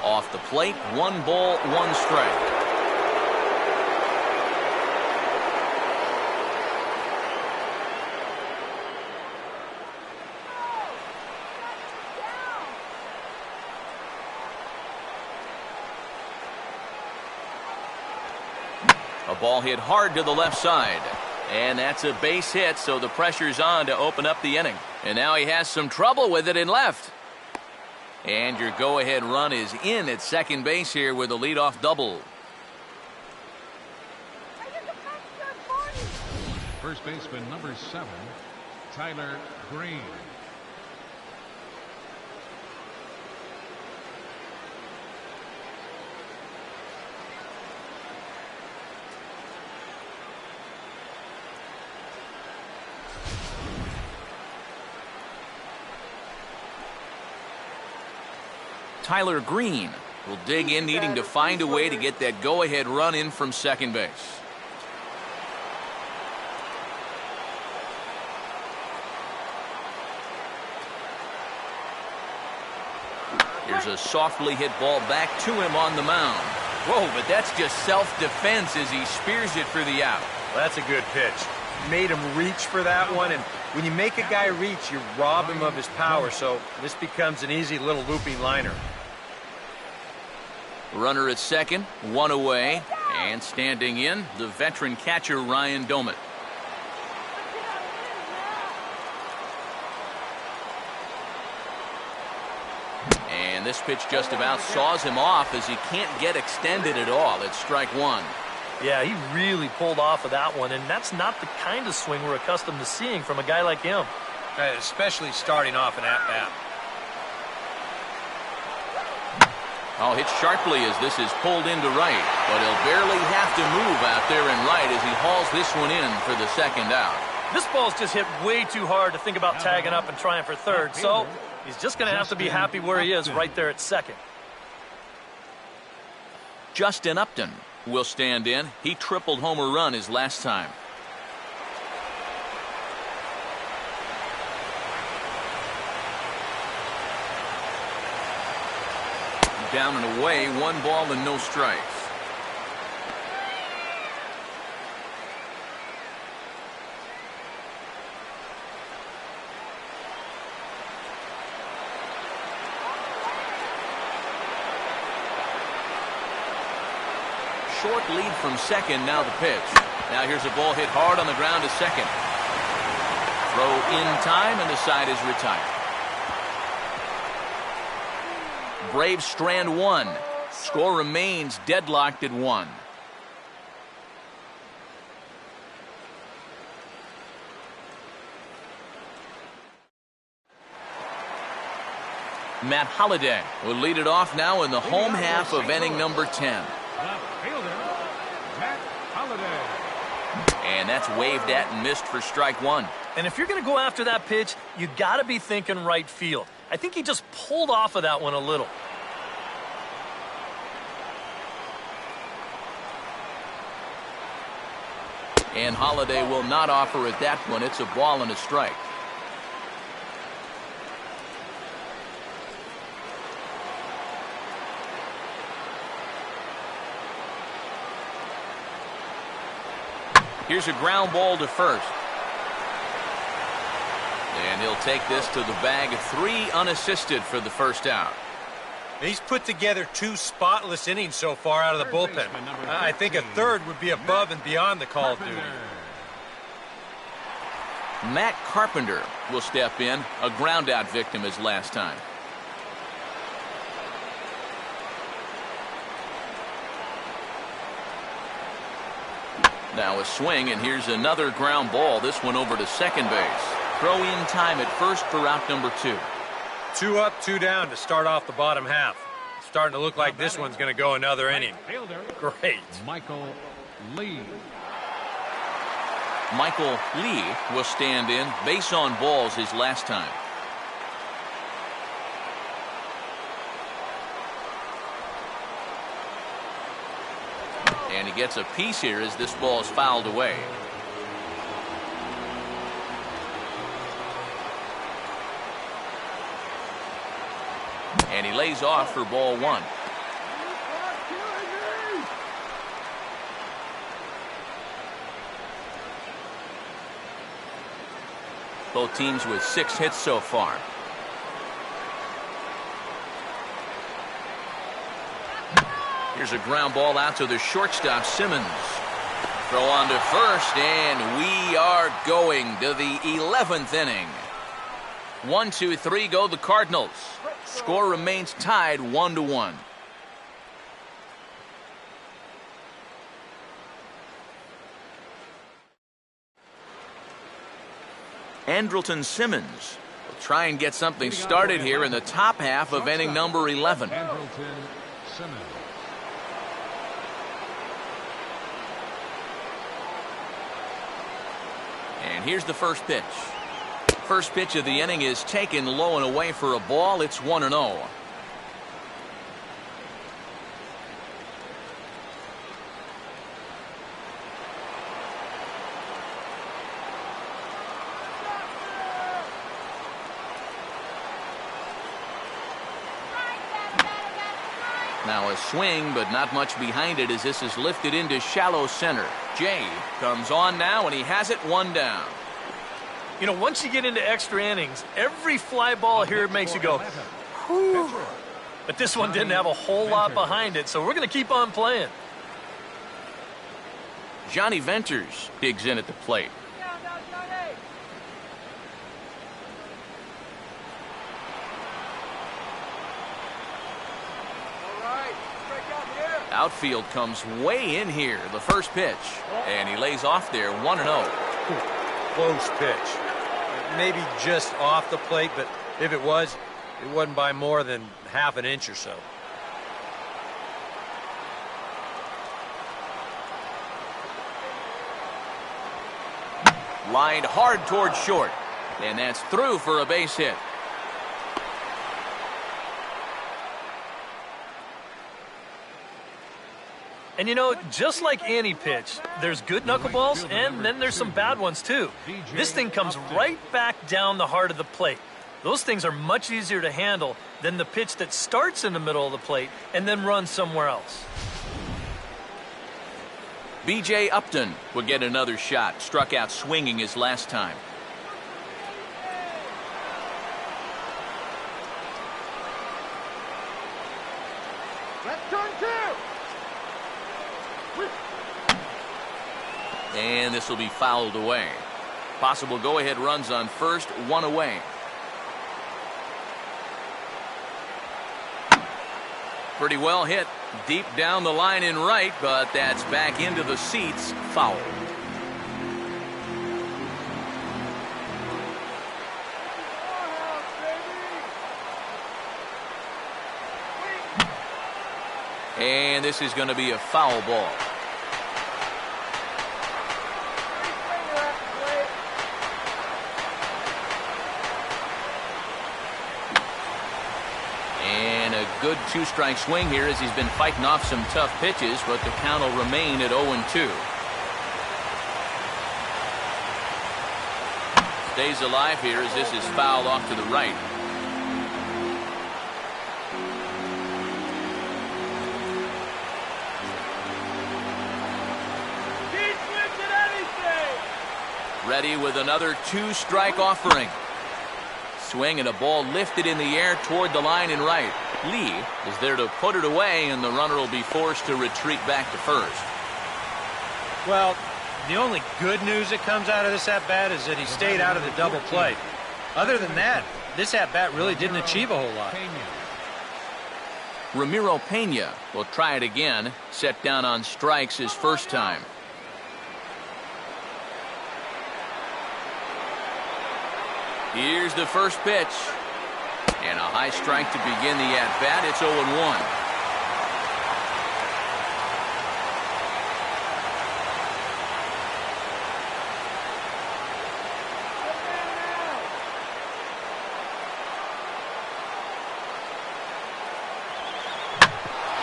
Off the plate, 1 ball, 1 strike. A ball hit hard to the left side. And that's a base hit, so the pressure's on to open up the inning. And now he has some trouble with it in left. And your go-ahead run is in at second base here with a leadoff double. First baseman number 7, Tyler Green. Tyler Green will dig in, needing to find a way to get that go-ahead run in from second base. Here's a softly hit ball back to him on the mound. Whoa, but that's just self-defense as he spears it for the out. Well, that's a good pitch. Made him reach for that one, and when you make a guy reach, you rob him of his power, so this becomes an easy little looping liner. Runner at second, one away, and standing in, the veteran catcher Ryan Domit. And this pitch just about saws him off as he can't get extended at all. It's strike one. Yeah, he really pulled off of that one, and that's not the kind of swing we're accustomed to seeing from a guy like him. Especially starting off an at-bat. Oh, hit sharply as this is pulled into right, but he'll barely have to move out there in right as he hauls this one in for the second out. This ball's just hit way too hard to think about tagging up and trying for third, so he's just going to have to be happy where he is right there at second. Justin Upton will stand in. He tripled homer run his last time. Down and away, 1 ball and no strikes. Short lead from second, now the pitch. Now here's a ball hit hard on the ground to second. Throw in time and the side is retired. Braves strand 1. Score remains deadlocked at 1. Matt Holliday will lead it off now in the home half of inning number 10. And that's waved at and missed for strike 1. And if you're going to go after that pitch, you got to be thinking right field. I think he just pulled off of that one a little. And Holliday will not offer at that one. It's a ball and a strike. Here's a ground ball to first. And he'll take this to the bag of 3 unassisted for the first out. He's put together 2 spotless innings so far out of the bullpen. I think a third would be above and beyond the call of duty. Matt Carpenter will step in, a ground-out victim his last time. Now a swing, and here's another ground ball, this one over to second base. Throw in time at first for out number 2. 2 up, 2 down to start off the bottom half. Starting to look like this one's going to go another inning. Great. Michael Lee. Michael Lee will stand in, base on balls his last time. And he gets a piece here as this ball is fouled away. And he lays off for ball 1. Both teams with 6 hits so far. Here's a ground ball out to the shortstop, Simmons. Throw on to first, and we are going to the 11th inning. 1, 2, 3 go the Cardinals. Score remains tied 1-1. Andrelton Simmons will try and get something started here in the top half of inning number 11. Andrelton Simmons. And here's the first pitch. First pitch of the inning is taken low and away for a ball. It's 1-0. Now a swing, but not much behind it as this is lifted into shallow center. Jay comes on now, and he has it one down. You know, once you get into extra innings, every fly ball here makes you go, whew. But this one didn't have a whole lot behind it, so we're going to keep on playing. Johnny Venters digs in at the plate. Down now, Johnny. All right, strike out here. Outfield comes way in here. The first pitch, and he lays off there 1-0. Close pitch. Maybe just off the plate, but if it wasn't by more than half an inch or so. Lined hard towards short, and that's through for a base hit. And you know, just like any pitch, there's good knuckleballs and then there's some bad ones too. This thing comes right back down the heart of the plate. Those things are much easier to handle than the pitch that starts in the middle of the plate and then runs somewhere else. B.J. Upton would get another shot. Struck out swinging his last time. Let's turn two. And this will be fouled away. Possible go-ahead runs on first, one away. Pretty well hit. Deep down the line in right, but that's back into the seats. Foul. And this is going to be a foul ball. And a good two-strike swing here as he's been fighting off some tough pitches, but the count will remain at 0-2. Stays alive here as this is fouled off to the right. Ready with another two-strike offering. Swing and a ball lifted in the air toward the line in right. Lee is there to put it away, and the runner will be forced to retreat back to first. Well, the only good news that comes out of this at-bat is that he stayed out of the double play. Other than that, this at-bat really didn't achieve a whole lot. Ramiro Pena will try it again. Set down on strikes his first time. Here's the first pitch. And a high strike to begin the at-bat. It's 0-1.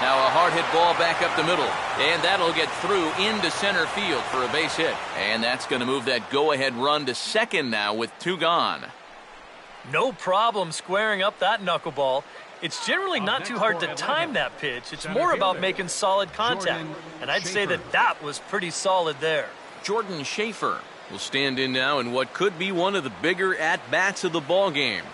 Now a hard hit ball back up the middle, and that'll get through into center field for a base hit. And that's going to move that go-ahead run to second now with two gone. No problem squaring up that knuckleball. It's generally not too hard to time that pitch. It's more about making solid contact. And I'd say that was pretty solid there. Jordan Schaefer will stand in now in what could be one of the bigger at-bats of the ball game.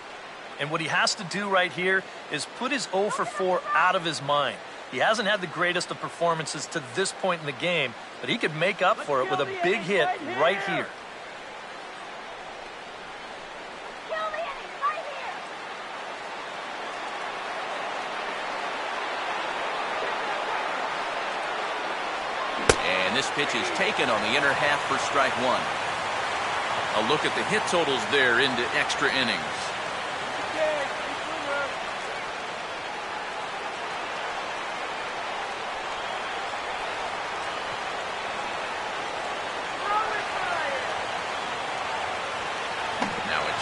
And what he has to do right here is put his 0 for 4 out of his mind. He hasn't had the greatest of performances to this point in the game, but he could make up for it with a big hit right here. And this pitch is taken on the inner half for strike one. A look at the hit totals there into extra innings.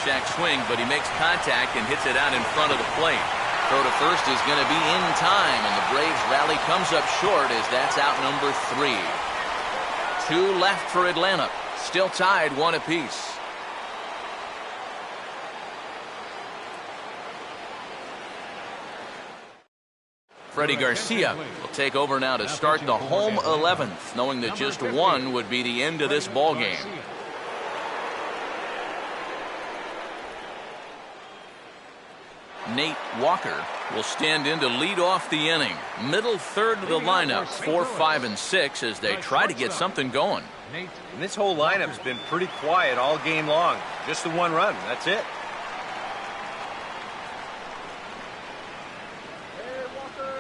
Jack swing, but he makes contact and hits it out in front of the plate. Throw to first is going to be in time, and the Braves rally comes up short as that's out number 3. 2 left for Atlanta. Still tied 1 apiece. Freddie Garcia will take over now to start the home 11th, knowing that just 1 would be the end of this ball game. Nate Walker will stand in to lead off the inning. Middle third of the lineup, 4, 5, and 6 as they try to get something going. And this whole lineup's been pretty quiet all game long. Just the 1 run. That's it. Hey, Walker.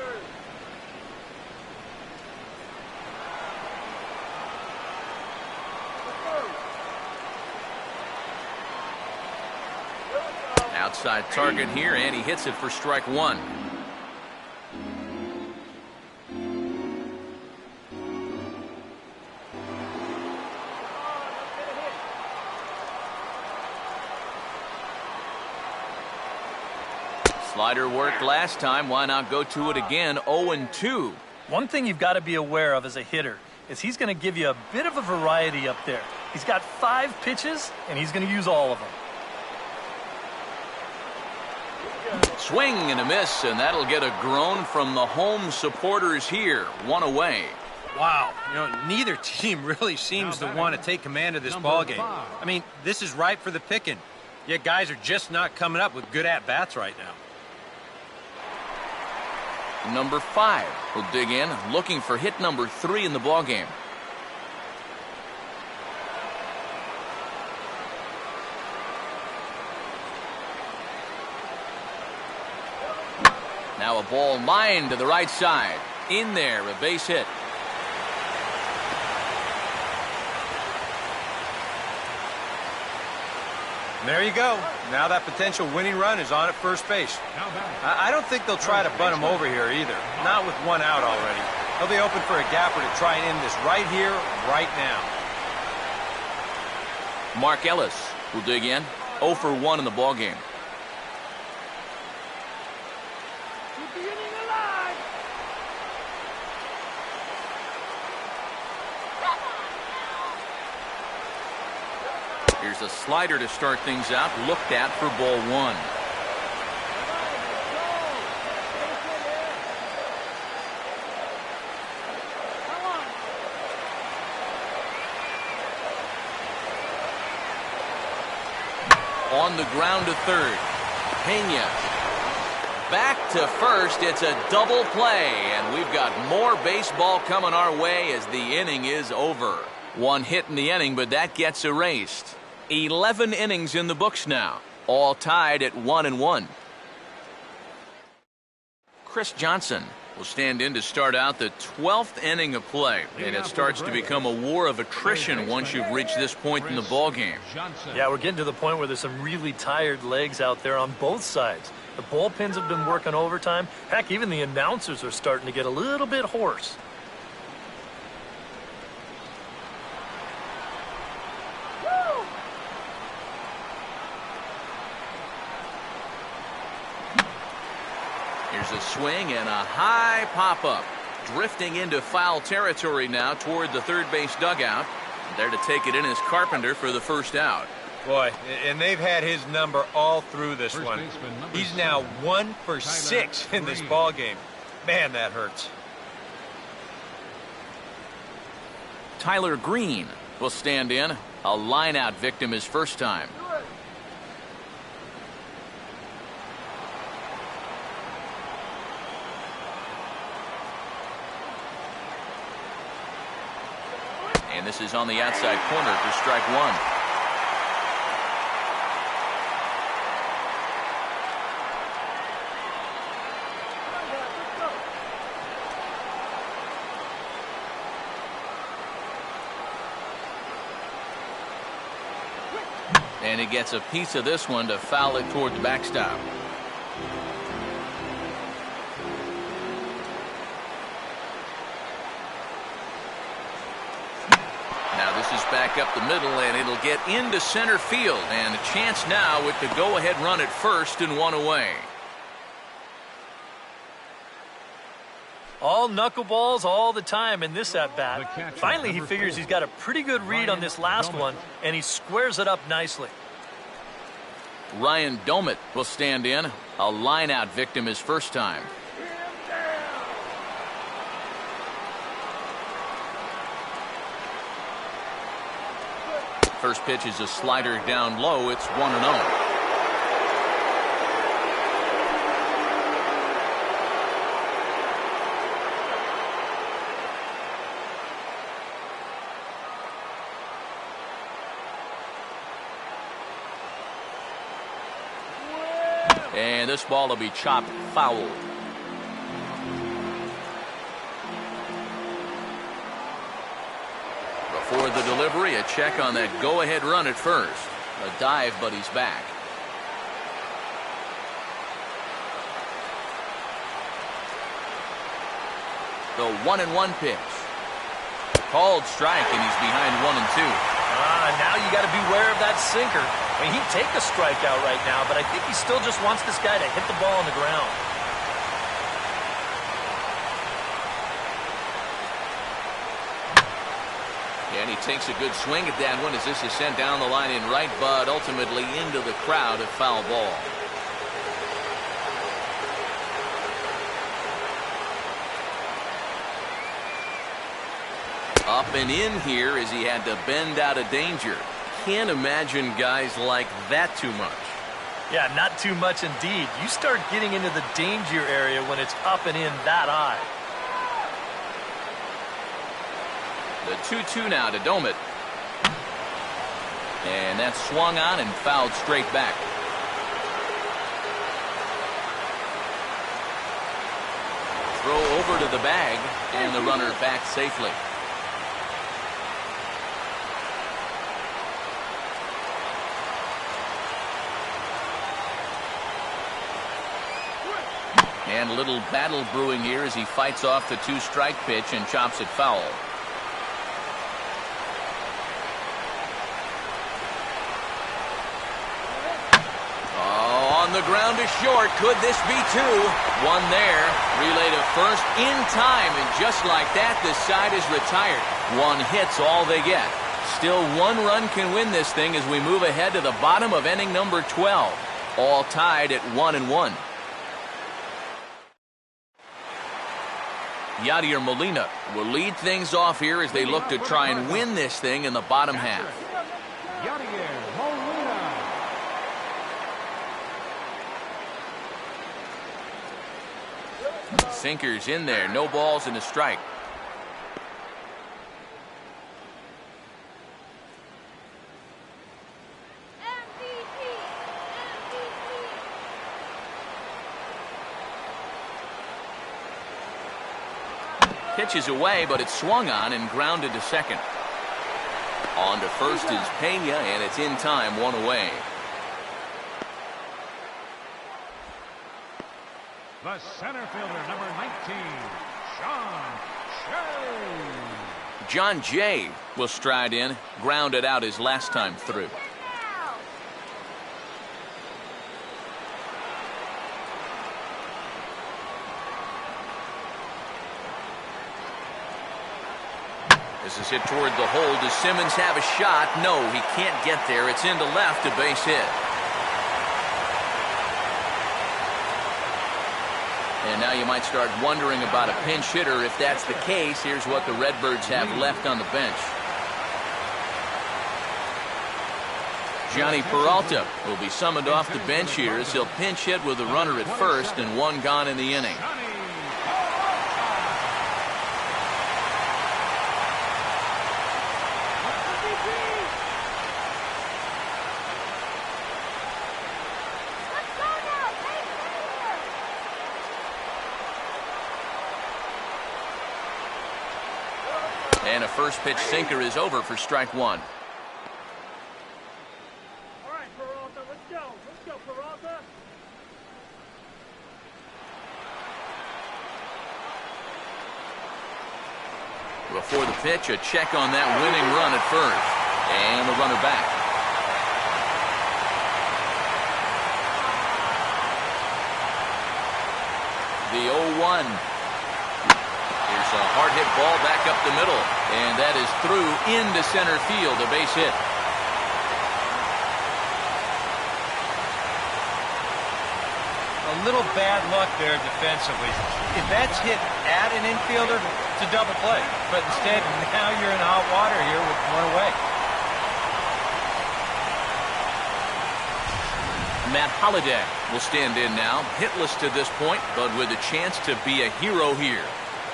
Outside target here, and he hits it for strike 1. Slider worked last time. Why not go to it again? 0-2. One thing you've got to be aware of as a hitter is he's going to give you a bit of a variety up there. He's got 5 pitches, and he's going to use all of them. Swing and a miss, and that'll get a groan from the home supporters here. 1 away. Wow. Neither team really seems to want to take command of this ball game. I mean, this is ripe for the picking. Yet guys are just not coming up with good at-bats right now. Number 5 will dig in, looking for hit number 3 in the ball game. Now a ball lined to the right side. In there, a base hit. And there you go. Now that potential winning run is on at first base. I don't think they'll try to bunt him over here either. Not with 1 out already. They'll be open for a gapper to try and end this right here, right now. Mark Ellis will dig in. 0 for 1 in the ball game. Keep the inning alive. Here's a slider to start things out. Looked at for ball 1. On the ground to third. Pena. Back to first. It's a double play, and we've got more baseball coming our way as the inning is over. 1 hit in the inning, but that gets erased. 11 innings in the books now, all tied at 1-1. Chris Johnson will stand in to start out the 12th inning of play, and it starts to become a war of attrition once you've reached this point in the ball game. Yeah, we're getting to the point where there's some really tired legs out there on both sides. The bullpens have been working overtime. Heck, even the announcers are starting to get a little bit hoarse. Here's a swing and a high pop-up. Drifting into foul territory now toward the third base dugout. There to take it in is Carpenter for the first out. Boy, and they've had his number all through this one. He's now 1 for 6 in this ball game. Man, that hurts. Tyler Green will stand in. A line-out victim his first time. And this is on the outside corner for strike 1. And he gets a piece of this one to foul it toward the backstop. Now this is back up the middle, and it'll get into center field. And a chance now with the go-ahead run at first and one away. All knuckleballs all the time in this at-bat. Finally, he figures he's got a pretty good read on this last one, and he squares it up nicely. Ryan Domit will stand in. A line-out victim his first time. First pitch is a slider down low. It's 1-0. And this ball will be chopped foul. Before the delivery, a check on that go-ahead run at first. A dive, but he's back. The 1-1 pitch. Called strike, and he's behind 1-2. Now you got to beware of that sinker. I mean, he'd take a strikeout right now, but I think he still just wants this guy to hit the ball on the ground. And he takes a good swing at that one as this is sent down the line in right, but ultimately into the crowd, a foul ball. Up and in here as he had to bend out of danger. Can't imagine guys like that too much. Yeah, not too much indeed. You start getting into the danger area when it's up and in that high. The 2-2 now to Domit. And that's swung on and fouled straight back. Throw over to the bag, and the runner back safely. And a little battle brewing here as he fights off the two-strike pitch and chops it foul. Oh, on the ground to short. Could this be two? One there. Relay to first in time, and just like that, the side is retired. One hit's all they get. Still one run can win this thing as we move ahead to the bottom of inning number 12. All tied at 1-1. Yadier Molina will lead things off here as they look to try and win this thing in the bottom half. Yadier Molina. Sinkers in there, no balls and a strike. Pitch is away, but it's swung on and grounded to second. On to first is Pena, and it's in time, one away. The center fielder, number 19, John Jay will stride in, grounded out his last time through. This is hit toward the hole. Does Simmons have a shot? No, he can't get there. It's into left, a base hit. And now you might start wondering about a pinch hitter. If that's the case, here's what the Redbirds have left on the bench. Johnny Peralta will be summoned off the bench here as he'll pinch hit with a runner at first and one gone in the inning. And a first pitch sinker is over for strike one. Before the pitch, a check on that winning run at first. And the runner back. The 0-1. Here's a hard hit ball back up the middle. And that is through into center field, a base hit. A little bad luck there defensively. If that's hit at an infielder, it's a double play. But instead, now you're in hot water here with one away. Matt Holliday will stand in now, hitless to this point, but with a chance to be a hero here.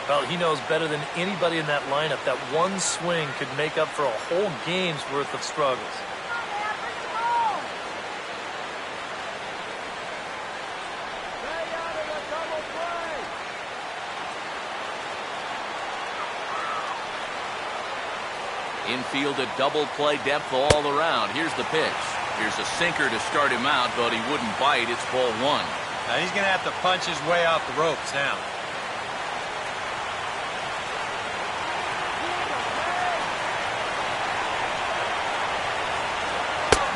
Well, he knows better than anybody in that lineup that one swing could make up for a whole game's worth of struggles. Infield a double play depth all around. Here's the pitch. Here's a sinker to start him out, but he wouldn't bite. It's ball one. Now he's going to have to punch his way off the ropes now.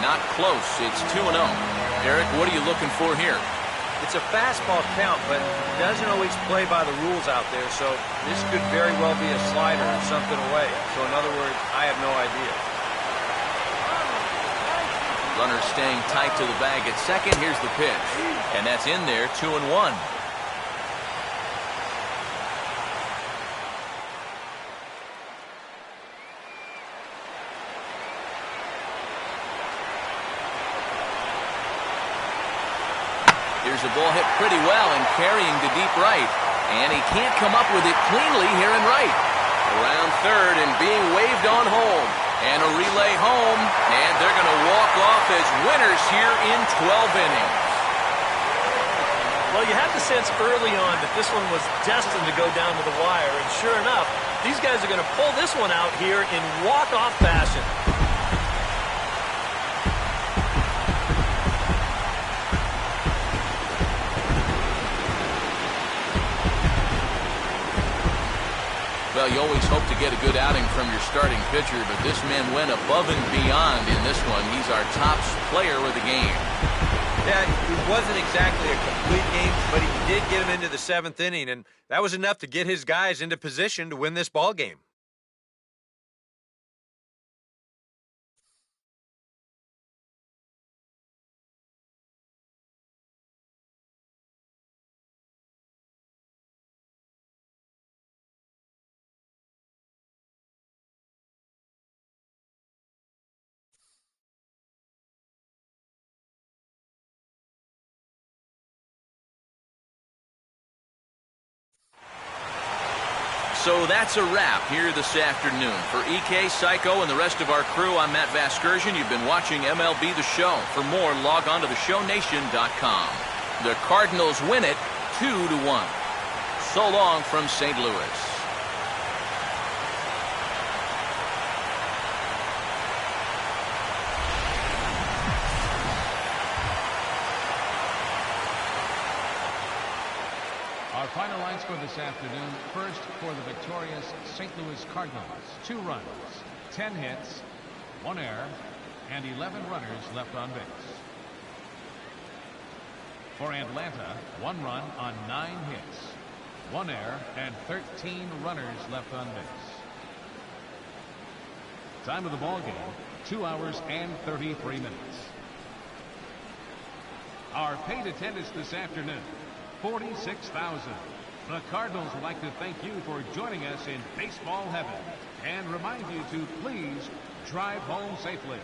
Not close. It's 2-0. Eric, what are you looking for here? It's a fastball count, but doesn't always play by the rules out there, so this could very well be a slider or something away. So in other words, I have no idea. Runner staying tight to the bag at second. Here's the pitch. And that's in there, 2-1. Here's a ball hit pretty well and carrying to deep right. And he can't come up with it cleanly here in right. Around third and being waved on home. And a relay home. And they're going to walk off as winners here in 12 innings. Well, you had the sense early on that this one was destined to go down to the wire. And sure enough, these guys are going to pull this one out here in walk-off fashion. Well, you always hope to get a good outing from your starting pitcher, but this man went above and beyond in this one. He's our top player of the game. Yeah, it wasn't exactly a complete game, but he did get him into the 7th inning, and that was enough to get his guys into position to win this ball game. So that's a wrap here this afternoon. For EK, Psycho, and the rest of our crew, I'm Matt Vasgersian. You've been watching MLB The Show. For more, log on to theshownation.com. The Cardinals win it 2-1. So long from St. Louis. Our final lines for this afternoon. First, for the victorious St. Louis Cardinals. 2 runs, 10 hits, 1 error, and 11 runners left on base. For Atlanta, 1 run on 9 hits, 1 error, and 13 runners left on base. Time of the ball game, 2 hours and 33 minutes. Our paid attendance this afternoon, 46,000. The Cardinals would like to thank you for joining us in baseball heaven and remind you to please drive home safely.